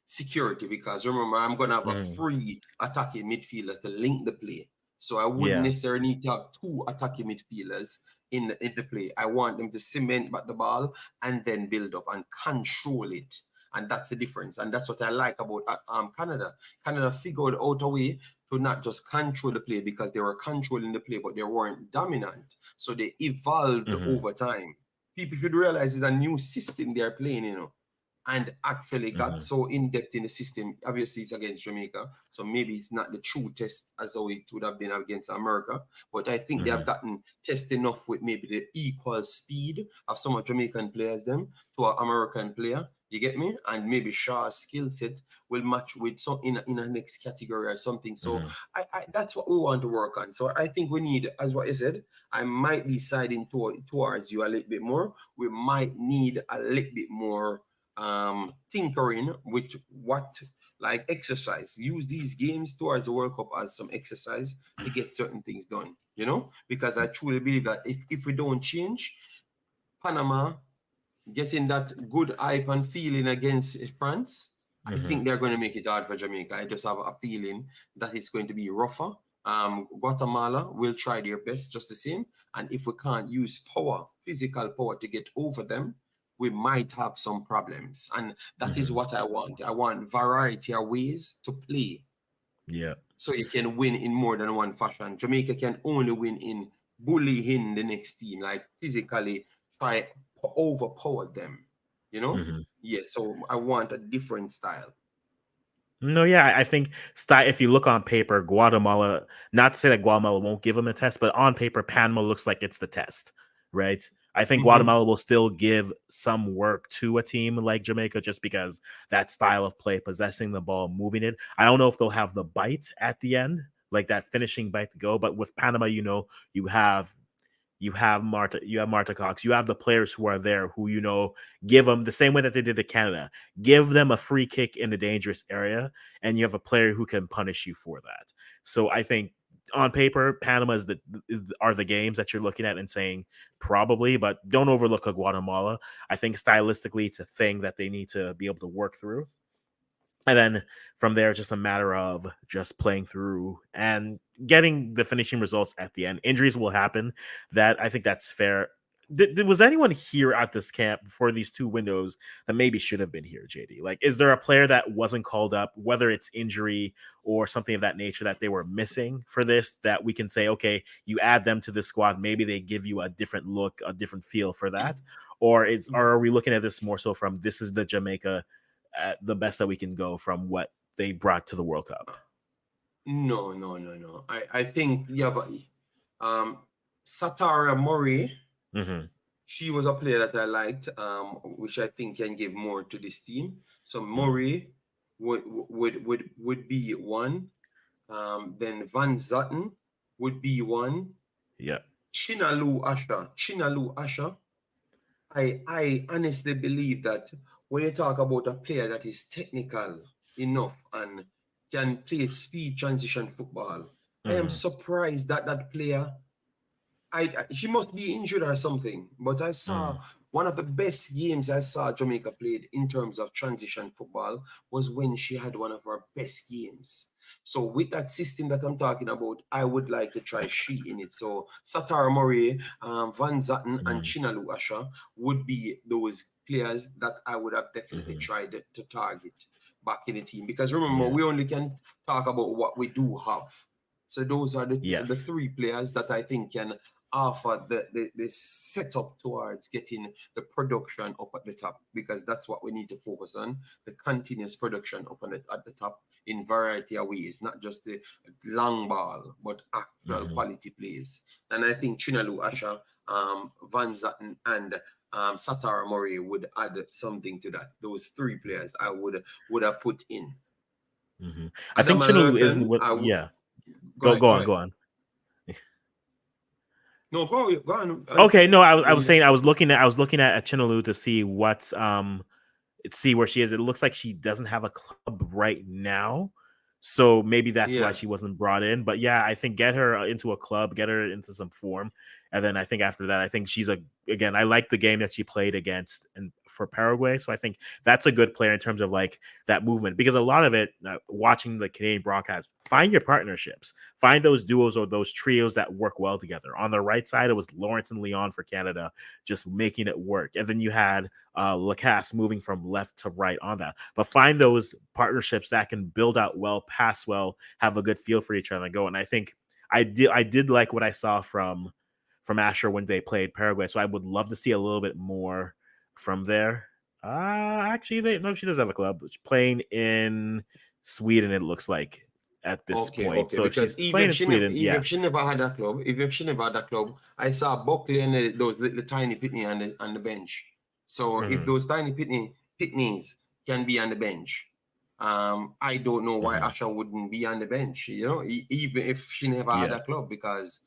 security, because remember, I'm gonna have a free attacking midfielder to link the play. So I wouldn't
Yeah.
necessarily need to have two attacking midfielders in the play. I want them to cement back the ball and then build up and control it. And that's the difference. And that's what I like about Canada. Canada figured out a way to not just control the play, because they were controlling the play, but they weren't dominant. So they evolved over time. People should realize it's a new system they're playing, and actually got so in-depth in the system. Obviously, it's against Jamaica, so maybe it's not the true test as though it would have been against America. But I think they have gotten test enough with maybe the equal speed of some of Jamaican players them to an American player. You get me? And maybe Shaw's skill set will match with some in a next category or something. So I that's what we want to work on. So I think we need, as what I said, I might be siding towards you a little bit more. We might need a little bit more tinkering with what, like exercise. Use these games towards the World Cup as some exercise to get certain things done, because I truly believe that if we don't change, Panama getting that good hype and feeling against France, I think they're going to make it hard for Jamaica. I just have a feeling that it's going to be rougher. Guatemala will try their best just the same. And if we can't use power, physical power, to get over them, we might have some problems. And that is what I want. I want variety of ways to play.
Yeah.
So you can win in more than one fashion. Jamaica can only win in bullying the next team, like physically try overpower them. Yes. So I want a different style.
No, yeah, I think if you look on paper, Guatemala, not to say that Guatemala won't give them a test, but on paper, Panama looks like it's the test, right? I think Guatemala will still give some work to a team like Jamaica just because that style of play, possessing the ball, moving it. I don't know if they'll have the bite at the end, like that finishing bite to go, but with Panama, you have Marta Cox, you have the players who are there who, give them the same way that they did to Canada, give them a free kick in the dangerous area, and you have a player who can punish you for that. So I think on paper, Panama are the games that you're looking at and saying probably, but don't overlook a Guatemala. I think stylistically, it's a thing that they need to be able to work through. And then from there, it's just a matter of just playing through and getting the finishing results at the end. Injuries will happen. I think that's fair. was anyone here at this camp for these two windows that maybe should have been here, JD? Like, is there a player that wasn't called up, whether it's injury or something of that nature that they were missing for this, that we can say, okay, you add them to this squad, maybe they give you a different look, a different feel for that? Or are we looking at this more so from this is the Jamaica, the best that we can go from what they brought to the World Cup?
No, no, no, no. I think yeah, but Satara Murray,
Mm-hmm.
she was a player that I liked, which I think can give more to this team. So
Mm.
Murray would be one. Then Van Zatten would be one.
Yeah.
Chinalu Asha. I honestly believe that when you talk about a player that is technical enough and can play speed transition football, I am
Mm-hmm.
surprised that that player she must be injured or something. But I saw
Mm.
one of the best games I saw Jamaica played in terms of transition football was when she had one of her best games. So with that system that I'm talking about, I would like to try she in it. So Satara Murray, Van Zatten, and
Mm.
Chinalu Asha would be those players that I would have definitely
Mm-hmm.
tried to target back in the team. Because remember,
Yeah.
we only can talk about what we do have. So those are the
Yes.
three players that I think can offer the setup towards getting the production up at the top, because that's what we need to focus on, the continuous production up on it at the top in variety of ways, not just the long ball but actual
Mm-hmm.
quality plays. And I think Chinalu Asha, Van Zatten, and Satara Murray would add something to that. Those three players I would have put in.
Mm-hmm. I
Adam
think Chinalu isn't
American,
what. Yeah.
go ahead,
Go
go
on.
ahead.
Go on.
No, go on.
Okay, no, I was
When
saying I was looking at Chinalu to see what see where she is. It looks like she doesn't have a club right now. So maybe that's why
yeah.
she wasn't brought in. But yeah, I think get her into a club, get her into some form. And then I think after that, I think she's again, I like the game that she played against and for Paraguay. So I think that's a good player in terms of like that movement, because a lot of it, watching the Canadian broadcast, find your partnerships, find those duos or those trios that work well together. On the right side, it was Lawrence and Leon for Canada, just making it work. And then you had Lacasse moving from left to right on that. But find those partnerships that can build out well, pass well, have a good feel for each other and go. And I think I did like what I saw from Asher when they played Paraguay. So I would love to see a little bit more from there. Actually, no, she does have a club. She's playing in Sweden, it looks like, at this
Okay,
point.
okay.
So if
Because
she's playing in Sweden,
even
yeah.
if she never had that club, even if she never had that club, I saw Buckley and those little tiny pitney on the bench. So if
Hmm.
those tiny pitneys can be on the bench, I don't know why
Hmm.
Asha wouldn't be on the bench. You know, even if she never had
Yeah.
a club, because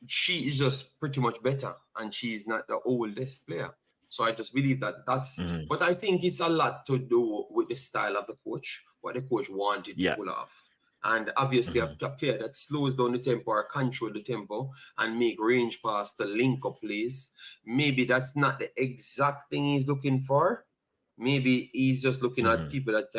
she is just pretty much better, and she's not the oldest player. So I just believe that that's.
Hmm.
But I think it's a lot to do with the style of the coach, what the coach wanted to
Yeah.
pull off. And obviously,
Hmm.
a player that slows down the tempo or control the tempo and make range pass to link up plays, maybe that's not the exact thing he's looking for. Maybe he's just looking at
Hmm.
people that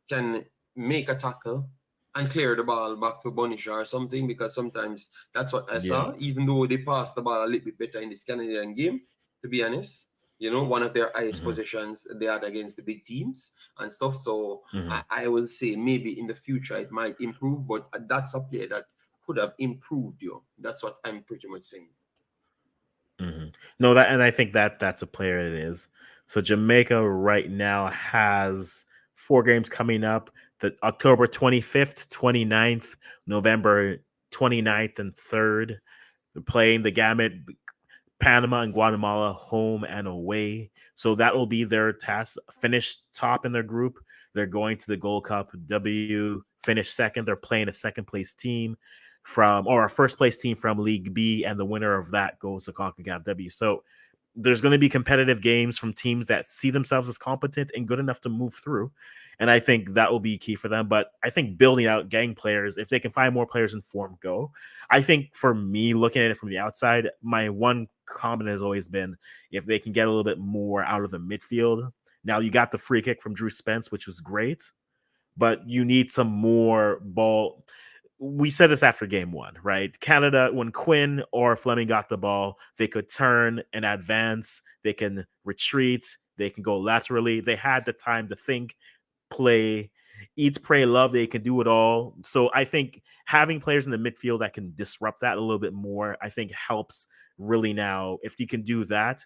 can make a tackle and clear the ball back to Bonisha or something, because sometimes that's what I
Yeah.
saw, even though they passed the ball a little bit better in this Canadian game, to be honest. You know, one of their highest
Hmm.
possessions they had against the big teams and stuff. So
Hmm.
I will say maybe in the future it might improve, but that's a player that could have improved you. That's what I'm pretty much saying.
Hmm. No, that and I think that's a player it is. So Jamaica right now has 4 games coming up: the October 25th, 29th, November 29th, and 3rd. They're playing the gamut: Panama and Guatemala, home and away. So that will be their task. Finish top in their group. They're going to the Gold Cup. W finish second. They're playing a second place team or a first place team from League B, and the winner of that goes to Concacaf W. So there's going to be competitive games from teams that see themselves as competent and good enough to move through. And I think that will be key for them. But I think building out gang players, if they can find more players in form, go. I think for me, looking at it from the outside, my one comment has always been if they can get a little bit more out of the midfield. Now, you got the free kick from Drew Spence, which was great, but you need some more ball. we said this after game one, right? Canada, when Quinn or Fleming got the ball, they could turn and advance. They can retreat. They can go laterally. They had the time to think, play, eat, pray, love. They can do it all. So I think having players in the midfield that can disrupt that a little bit more, I think helps really now. If you can do that,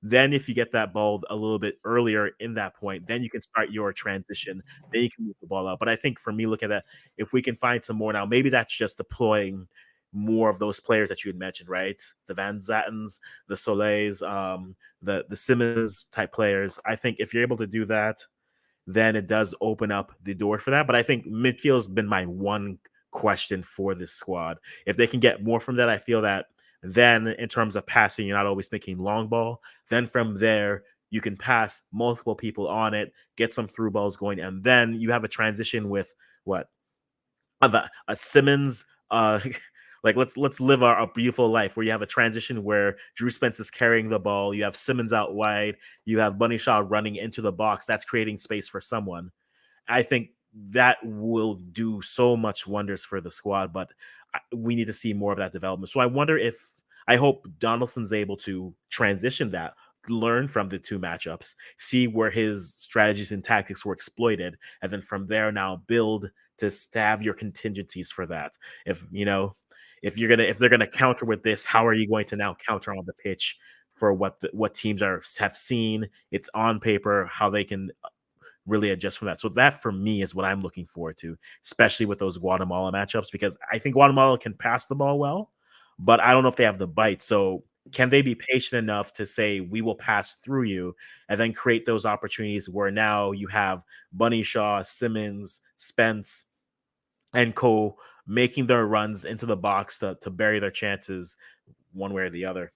then if you get that ball a little bit earlier in that point, then you can start your transition. Then you can move the ball out. But I think for me, look at that. If we can find some more now, maybe that's just deploying more of those players that you had mentioned, right? The Van Zatens, the Soleils, the Simmons type players. I think if you're able to do that, then it does open up the door for that. But I think midfield has been my one question for this squad. If they can get more from that, I feel that then in terms of passing, you're not always thinking long ball. Then from there, you can pass multiple people on it, get some through balls going, and then you have a transition with what a Simmons. Like let's live a beautiful life where you have a transition where Drew Spence is carrying the ball, you have Simmons out wide, you have Bunny Shaw running into the box. That's creating space for someone. I think that will do so much wonders for the squad, but we need to see more of that development. So I hope Donaldson's able to transition that, learn from the two matchups, see where his strategies and tactics were exploited, and then from there now build to have your contingencies for that. If you know, if they're gonna counter with this, how are you going to now counter on the pitch for what teams have seen? It's on paper how they can really adjust from that. So that for me is what I'm looking forward to, especially with those Guatemala matchups, because I think Guatemala can pass the ball well, but I don't know if they have the bite. So can they be patient enough to say we will pass through you and then create those opportunities where now you have Bunny Shaw, Simmons, Spence, and co making their runs into the box to bury their chances one way or the other.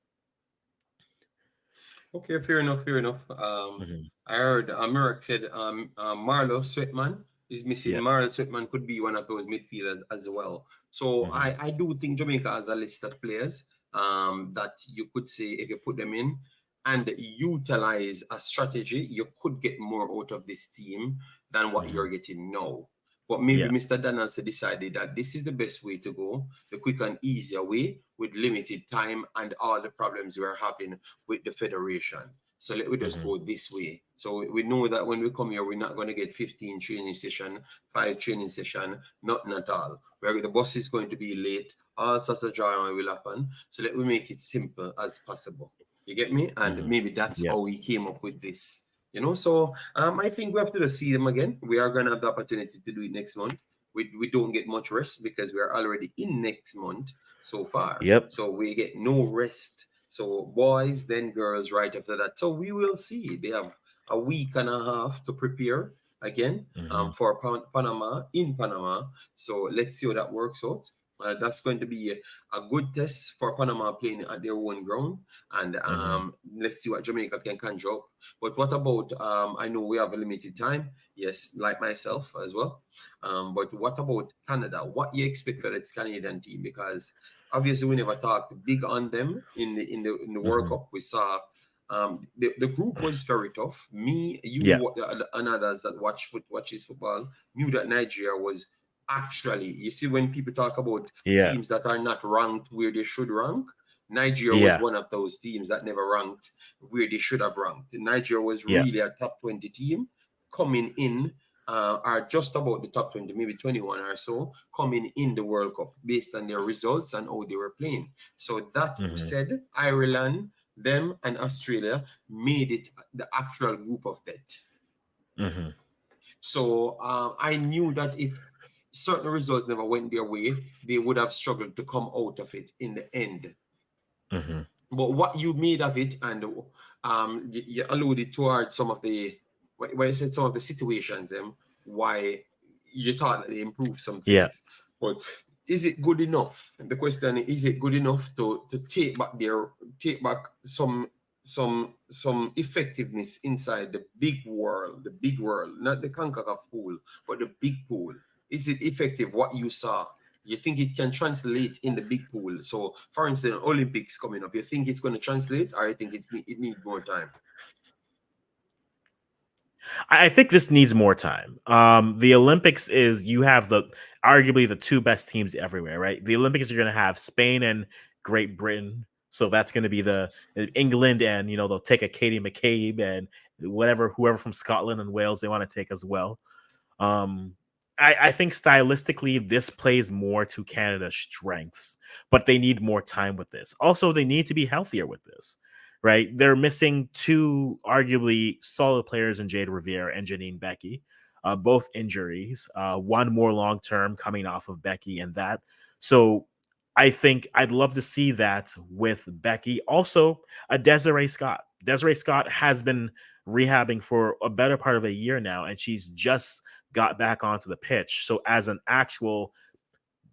Okay, fair enough, fair enough.
Hmm.
I heard Merrick said Marlo Sweatman is missing.
Yeah.
Marlo Sweatman could be one of those midfielders as well. So
Hmm.
I do think Jamaica has a list of players that you could say if you put them in and utilize a strategy, you could get more out of this team than what
Hmm.
you're getting now. But maybe
Yeah.
Mr. Donaldson decided that this is the best way to go, the quick and easier way with limited time and all the problems we're having with the federation. So let we just
Hmm.
go this way. So we know that when we come here, we're not going to get 15 training session, 5 training session, nothing at all. Where the bus is going to be late, all sorts of drama will happen. So let we make it simple as possible. You get me? And
Hmm.
maybe that's
Yeah.
how we came up with this. So I think we have to just see them again. We are gonna have the opportunity to do it next month. We don't get much rest because we are already in next month so far.
Yep.
So we get no rest. So boys, then girls right after that. So we will see. They have a week and a half to prepare again
Hmm.
for Panama in Panama. So let's see how that works out. That's going to be a good test for Panama playing at their own ground, and
Hmm.
let's see what Jamaica can conjure up. But what about? I know we have a limited time. Yes, like myself as well. But what about Canada? What you expect for its Canadian team? Because obviously we never talked big on them in the World
Hmm.
Cup. We saw the group was very tough. Me,
Yeah.
you, and others that watches football knew that Nigeria was actually. You see, when people talk about
Yeah.
teams that are not ranked where they should rank, Nigeria was
Yeah.
one of those teams that never ranked where they should have ranked. Nigeria was
Yeah.
really a top 20 team coming in, are just about the top 20, maybe 21 or so, coming in the World Cup based on their results and how they were playing. So that
Hmm.
said, Ireland, them, and Australia made it the actual group of death.
Hmm.
So I knew that if certain results never went their way, they would have struggled to come out of it in the end.
Hmm.
But what you made of it, and you alluded toward some of the, when you said some of the situations, why you thought that they improved some
Yeah.
things. But is it good enough? The question is it good enough to take back some effectiveness inside the big world, not the Concacaf pool, but the big pool? Is it effective what you saw? You think it can translate in the big pool? So, for instance, Olympics coming up, you think it's going to translate, or you think it needs more time?
I think this needs more time. The Olympics is you have the arguably the two best teams everywhere, right? The Olympics are going to have Spain and Great Britain, so that's going to be the England, and they'll take a Katie McCabe and whoever from Scotland and Wales they want to take as well. Um, I think stylistically, this plays more to Canada's strengths, but they need more time with this. Also, they need to be healthier with this, right? They're missing two arguably solid players in Jade Revere and Janine Becky, both injuries, one more long term coming off of Becky and that. So I think I'd love to see that with Becky. Also, a Desiree Scott. Desiree Scott has been rehabbing for a better part of a year now, and she's just got back onto the pitch. So as an actual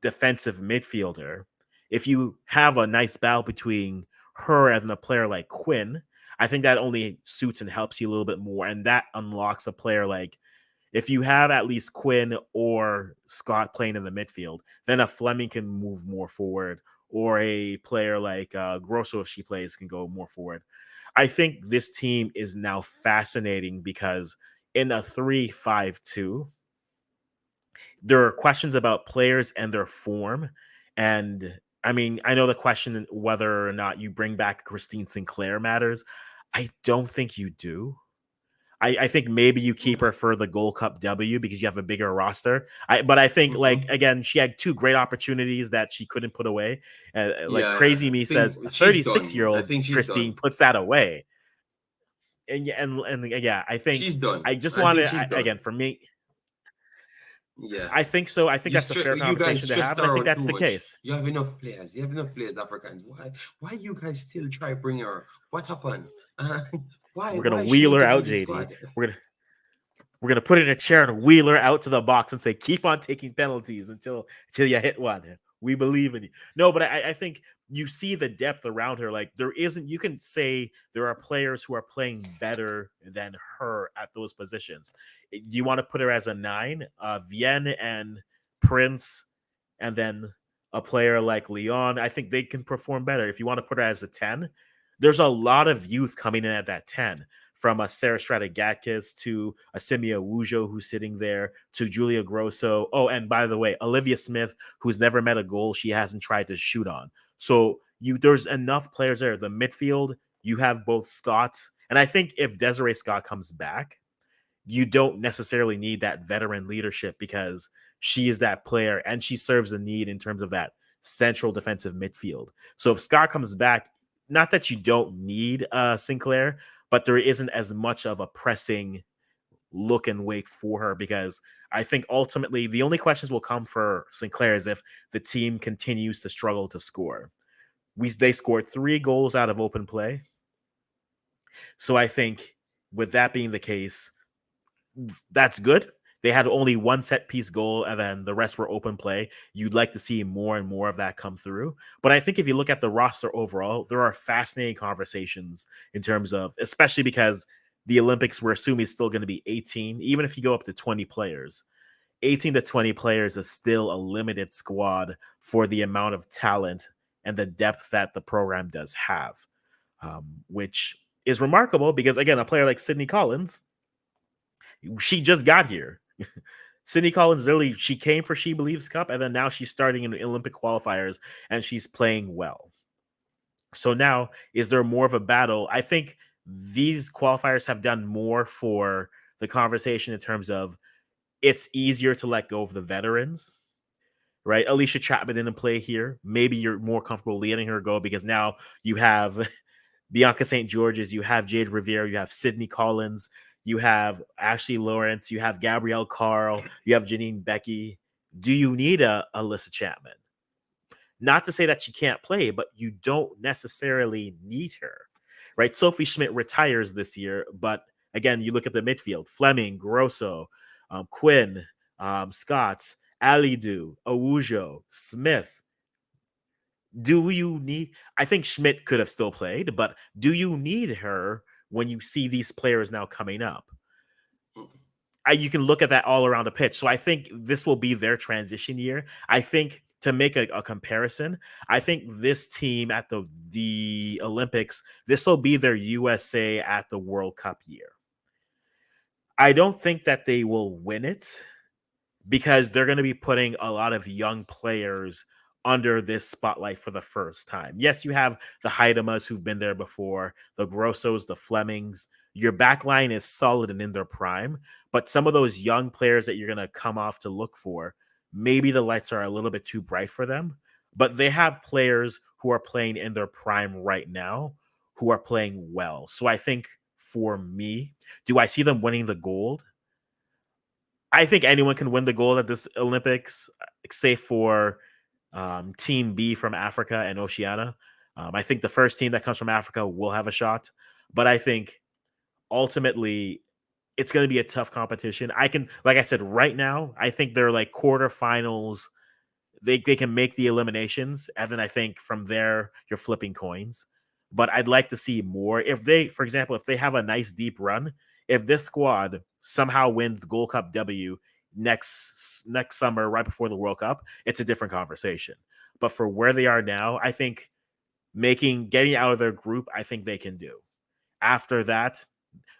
defensive midfielder, if you have a nice battle between her and a player like Quinn, I think that only suits and helps you a little bit more. And that unlocks a player like if you have at least Quinn or Scott playing in the midfield, then a Fleming can move more forward, or a player like Grosso, if she plays, can go more forward. I think this team is now fascinating because in a 3-5-2, there are questions about players and their form. And I mean, I know the question whether or not you bring back Christine Sinclair matters. I don't think you do. I think maybe you keep her for the Gold Cup W because you have a bigger roster. But I think, like,
Mhm.
again, she had two great opportunities that she couldn't put away. Like,
Yeah,
Crazy
I
Me
think
says, a
she's
36
done.
year
I
old
think she's
Christine
done.
puts that away. And yeah, I think
She's done.
I just
I
want
think she's
to, again,
done.
for me,
Yeah.
I think so. I think that's a fair
You guys
conversation to
stressed
have. And I
her
think
out
that's
too
the
much.
case.
You have enough players. You have enough players, Africans. Why you guys still try bring her? What happened? Uh,
We're going to
why she
wheel
need
her
to be
out,
in the
JD.
squad?
We're gonna put it in a chair and wheel her out to the box and say, "Keep on taking penalties until you hit one. We believe in you." No, but I think you see the depth around her. Like there isn't. You can say there are players who are playing better than her at those positions. You want to put her as a 9, Vienne and Prince, and then a player like Leon. I think they can perform better. If you want to put her as a 10, there's a lot of youth coming in at that 10, from a Sarah Stratigatkis to a Simia Wujo who's sitting there to Julia Grosso. Oh, and by the way, Olivia Smith, who's never met a goal she hasn't tried to shoot on. So there's enough players there. The midfield, you have both Scotts. And I think if Desiree Scott comes back, you don't necessarily need that veteran leadership because she is that player and she serves a need in terms of that central defensive midfield. So if Scott comes back, not that you don't need Sinclair, but there isn't as much of a pressing look and wait for her because I think ultimately the only questions will come for Sinclair is if the team continues to struggle to score. They scored 3 goals out of open play. So I think with that being the case, that's good. They had only one set piece goal, and then the rest were open play. You'd like to see more and more of that come through. But I think if you look at the roster overall, there are fascinating conversations in terms of, especially because the Olympics we're assuming is still going to be 18, even if you go up to 20 players. 18 to 20 players is still a limited squad for the amount of talent and the depth that the program does have, which is remarkable because, again, a player like Sydney Collins, she just got here. Sydney Collins literally she came for She Believes Cup, and then now she's starting in the Olympic qualifiers and she's playing well. So now, is there more of a battle? I think these qualifiers have done more for the conversation in terms of it's easier to let go of the veterans, right? Alicia Chapman didn't play here. Maybe you're more comfortable letting her go because now you have Bianca St. George's, you have Jade Rivera, you have Sydney Collins, you have Ashley Lawrence, you have Gabrielle Carl, you have Janine Becky. Do you need a Alyssa Chapman? Not to say that she can't play, but you don't necessarily need her, right? Sophie Schmidt retires this year, but again, you look at the midfield: Fleming, Grosso, Quinn, Scott, Alidu, Awujo, Smith. Do you need? I think Schmidt could have still played, but do you need her when you see these players now coming up? You can look at that all around the pitch. So I think this will be their transition year. I think to make a comparison, I think this team at the Olympics, this will be their USA at the World Cup year. I don't think that they will win it because they're going to be putting a lot of young players under this spotlight for the first time. Yes, you have the Heidemas who've been there before, the Grossos, the Flemings. Your back line is solid and in their prime, but some of those young players that you're going to come off to look for, maybe the lights are a little bit too bright for them, but they have players who are playing in their prime right now who are playing well. So I think for me, do I see them winning the gold? I think anyone can win the gold at this Olympics, safe for Team B from Africa and Oceania. I think the first team that comes from Africa will have a shot, but I think ultimately it's going to be a tough competition. I can, like I said, right now, I think they're like quarterfinals. They can make the eliminations, and then I think from there you're flipping coins. But I'd like to see more. If they, for example, if they have a nice deep run, if this squad somehow wins the Gold Cup W next summer, right before the World Cup, it's a different conversation. But for where they are now, I think getting out of their group, I think they can do. After that,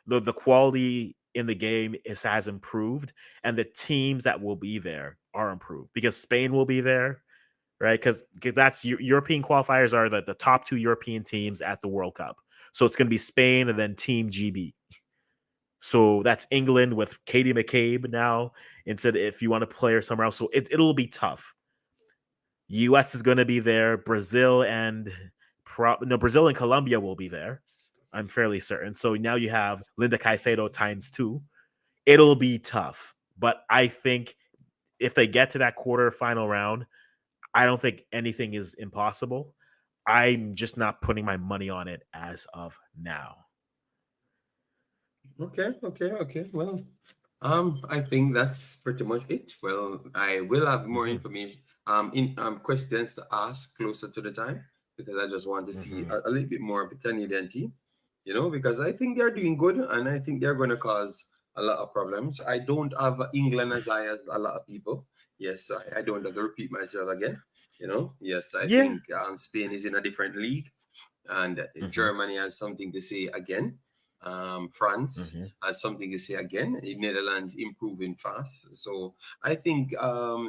the quality in the game has improved, and the teams that will be there are improved because Spain will be there, right? Because that's European qualifiers are the top two European teams at the World Cup. So it's going to be Spain and then Team GB. So that's England with Katie McCabe now instead if you want to play her somewhere else. So it'll be tough. US is going to be there. Brazil and Colombia will be there. I'm fairly certain. So now you have Linda Caicedo times two. It'll be tough, but I think if they get to that quarterfinal round, I don't think anything is impossible. I'm just not putting my money on it as of now.
Okay. Well, I think that's pretty much it. Well, I will have more
Mm-hmm.
information, in questions to ask closer to the time because I just want to see
Mm-hmm.
a little bit more of the Canadian team, because I think they're doing good and I think they're going to cause a lot of problems. I don't have England as high as a lot of people. Yes, I don't have to repeat myself again. Yes, I
Yeah.
think Spain is in a different league and
Mm-hmm.
Germany has something to say again. France
Mm-hmm.
has something to say again. The Netherlands improving fast. So I think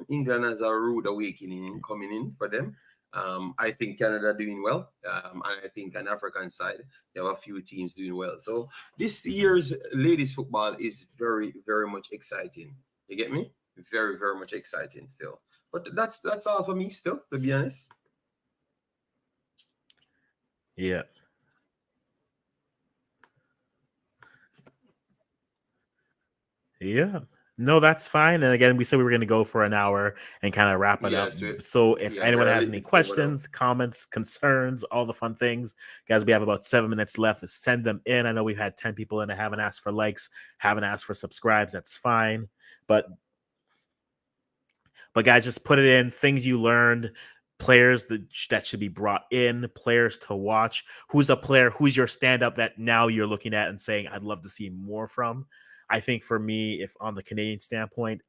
England has a rude awakening coming in for them. I think Canada doing well. And I think on African side, there have a few teams doing well. So this
Mm-hmm.
year's ladies football is very, very much exciting. You get me? Very, very much exciting still. But that's all for me still, to be honest.
Yeah. Yeah. No, that's fine. And again, we said we were going to go for an hour and kind of wrap it up.
Yes,
So if
yeah,
anyone
we're a
has
little
any
bit over now.
questions, comments, concerns, all the fun things, guys, we have about 7 minutes left. Send them in. I know we've had 10 people in that haven't asked for likes, haven't asked for subscribes. That's fine. But guys, just put it in things you learned, players that should be brought in, players to watch. Who's a player? Who's your stand up that now you're looking at and saying I'd love to see more from? I think for me, if on the Canadian standpoint,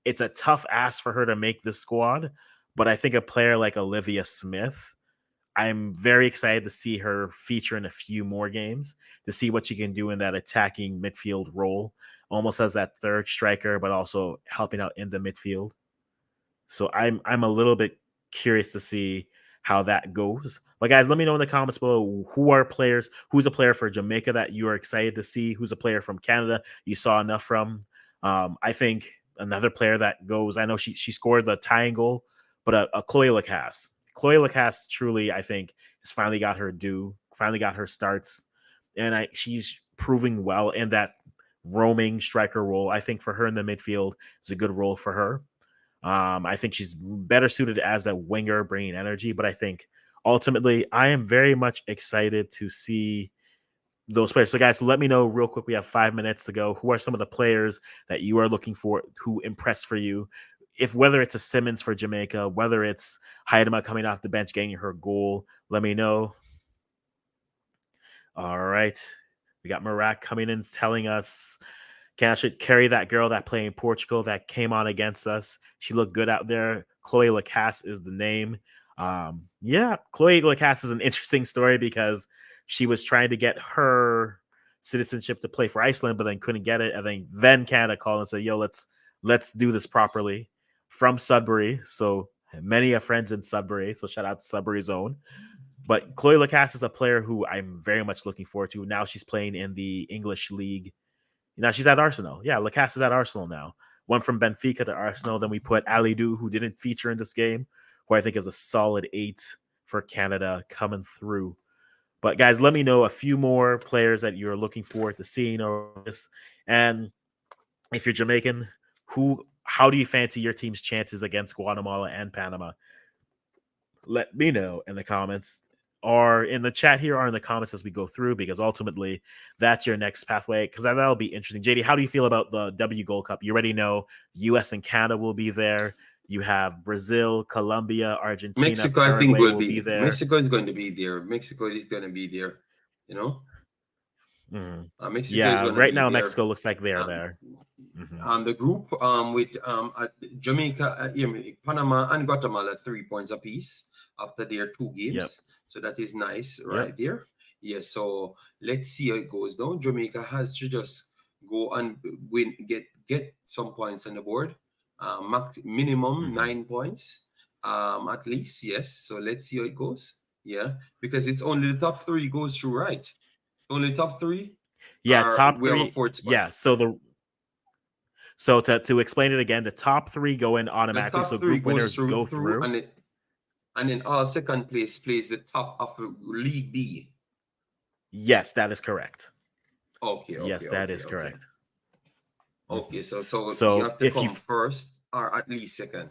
it's a tough ask for her to make this squad, but I think a player like Olivia Smith, I'm very excited to see her feature in a few more games to see what she can do in that attacking midfield role, almost as that third striker, but also helping out in the midfield. So I'm a little bit curious to see how that goes. But guys, let me know in the comments below who's a player for Jamaica that you are excited to see, who's a player from Canada you saw enough from. I think another player that goes, I know she scored the tying goal, but a Chloe Lacasse. Chloe Lacasse truly, I think, has finally got her due, finally got her starts, and she's proving well in that roaming striker role. I think for her in the midfield is a good role for her. I think she's better suited as a winger, bringing energy. But I think ultimately, I am very much excited to see those players. So, guys, let me know real quick. We have 5 minutes to go. Who are some of the players that you are looking for who impressed for you? If whether it's a Simmons for Jamaica, whether it's Haidema coming off the bench getting her goal, let me know. All right. We got Marak coming in telling us can actually carry that girl that played in Portugal that came on against us. She looked good out there. Chloe Lacasse is the name. Yeah, Chloe Lacasse is an interesting story because she was trying to get her citizenship to play for Iceland, but then couldn't get it, and then Canada called and said, "Yo, let's do this properly." From Sudbury, so many of friends in Sudbury, so shout out to Sudbury's own. But Chloe Lacasse is a player who I'm very much looking forward to. Now she's playing in the English league. Now she's at Arsenal. Yeah, Lacasse is at Arsenal now. Went from Benfica to Arsenal. Then we put Alidou, who didn't feature in this game, who I think is a solid 8 for Canada coming through. But guys, let me know a few more players that you're looking forward to seeing over this. And if you're Jamaican, how do you fancy your team's chances against Guatemala and Panama? Let me know in the comments or in the chat here or in the comments as we go through, because ultimately that's your next pathway, because that'll be interesting. JD, how do you feel about the W Gold Cup? You already know US and Canada will be there. You have Brazil, Colombia, Argentina,
Mexico, I think,
Paraguay
will
will be
be.
there.
Mexico is going to be there. Mexico is going to be there. You know, Mexico is
Yeah,
going to
right
be
now
there.
Mexico looks like they're there.
The group with Jamaica, Panama, and Guatemala 3 points apiece after their 2 games.
Yep.
So that is nice right
Yep.
there. Yeah. So let's see how it goes now. Jamaica has to just go and win, get some points on the board. Minimum 9 points, at least. Yes. So let's see how it goes. Yeah, because it's only the top 3 goes through, right? Only top 3.
Yeah, top
We have a
3.
4th spot.
Yeah, so to explain it again, the top 3 go in automatically.
The
So
top 3
group winners
goes
go through.
And then all second place plays the top of League B.
Yes, that is correct.
Okay.
Yes, that is correct.
Okay, so you have to come first or at least second.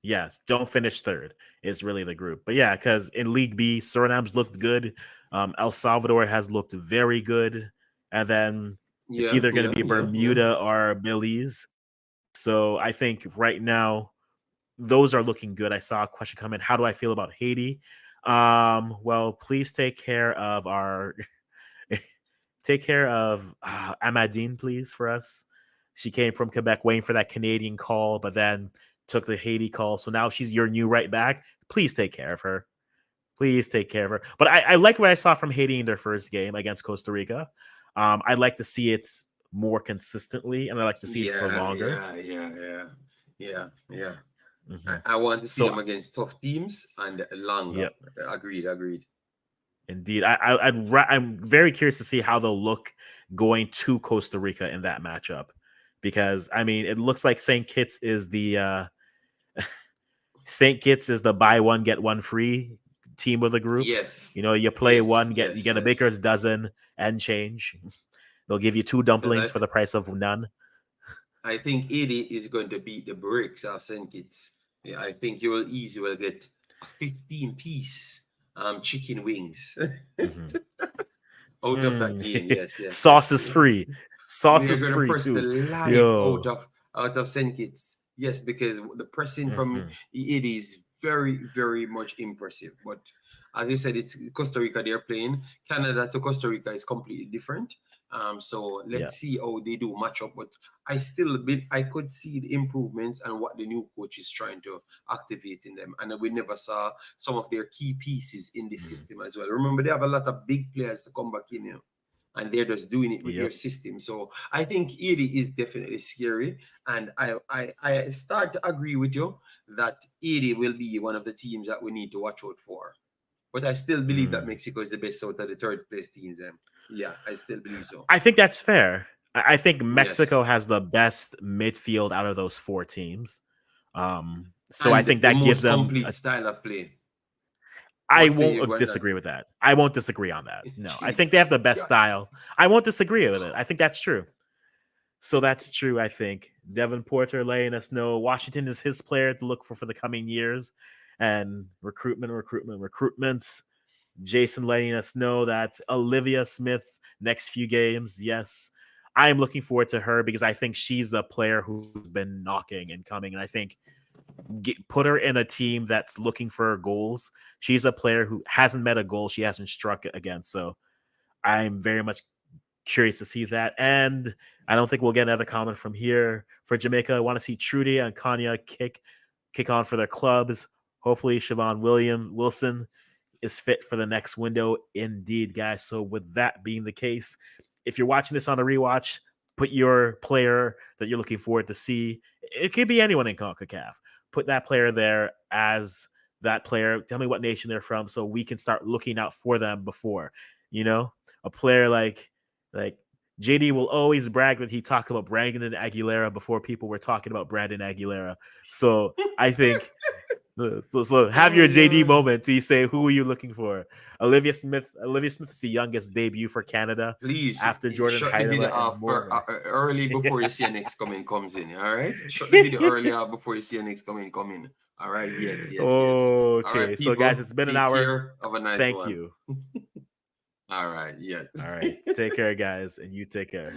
Yes, don't finish third. It's really the group. But yeah, because in League B, Suriname's looked good. El Salvador has looked very good. And then it's either going to be Bermuda or Belize. So I think right now, those are looking good. I saw a question come in. How do I feel about Haiti? Well, please take care of Amadine, please, for us. She came from Quebec waiting for that Canadian call, but then took the Haiti call. So now she's your new right back. Please take care of her. Please take care of her. But I like what I saw from Haiti in their first game against Costa Rica. I'd like to see it more consistently, and I like to see it for longer.
Yeah. I want to see them against tough teams and longer.
Yep.
Agreed.
Indeed. I'm very curious to see how they'll look going to Costa Rica in that matchup, because I mean it looks like St. Kitts is the St. Kitts is the buy one get one free team of the group.
Yes.
You play one, you get a baker's dozen and change. They'll give you 2 dumplings for the price of none.
I think Haiti is going to beat the bricks of St. Kitts. Yeah, I think you will easily get a 15-piece chicken wings out of that game. Yes.
Sauce is free. Sauce is free
press
too.
the life out of St. Kitts. Yes, because the pressing from Haiti is very, very much impressive. But as you said, it's Costa Rica they're playing. Canada to Costa Rica is completely different. So let's see how they do match up. But I could see the improvements and what the new coach is trying to activate in them. And we never saw some of their key pieces in the system as well. Remember, they have a lot of big players to come back in, and they're just doing it with their system. So I think Haiti is definitely scary. And I start to agree with you that Haiti will be one of the teams that we need to watch out for. But I still believe that Mexico is the best out of the third place teams. Yeah, I still believe so.
I think that's fair. I think Mexico has the best midfield out of those 4 teams. So I think that gives them
complete style of play.
I won't disagree with that. I won't disagree on that. No, I think they have the best style. I won't disagree with it. I think that's true. So that's true, I think. Devin Porter letting us know Washington is his player to look for the coming years. And recruitments. Jason letting us know that Olivia Smith, next few games, yes. I'm looking forward to her because I think she's a player who's been knocking and coming. And I think put her in a team that's looking for goals. She's a player who hasn't met a goal she hasn't struck against. So I'm very much curious to see that. And I don't think we'll get another comment from here. For Jamaica, I want to see Trudy and Kanya kick on for their clubs. Hopefully, Siobhan Wilson is fit for the next window. Indeed, guys. So, with that being the case, if you're watching this on a rewatch, put your player that you're looking forward to see. It could be anyone in CONCACAF. Put that player there as that player. Tell me what nation they're from, so we can start looking out for them before. You know, a player like JD will always brag that he talked about Brandon Aguilera before people were talking about Brandon Aguilera. So I think so have
Oh
your JD
Lord.
moment. Do you say who are you looking for? Olivia Smith. Olivia Smith's the youngest debut for Canada
Please
after Jordan
shut the video
Heidela and
off
Morgan.
early before you see your next comment comes in. All right, shut the video early off before you see your next comment come in. All right, yes, yes, yes. All right,
Okay, so guys,
people,
it's been an
take
hour.
care. Have a nice
Thank
one.
you.
All right, yeah.
All right, take care, guys, and you take care.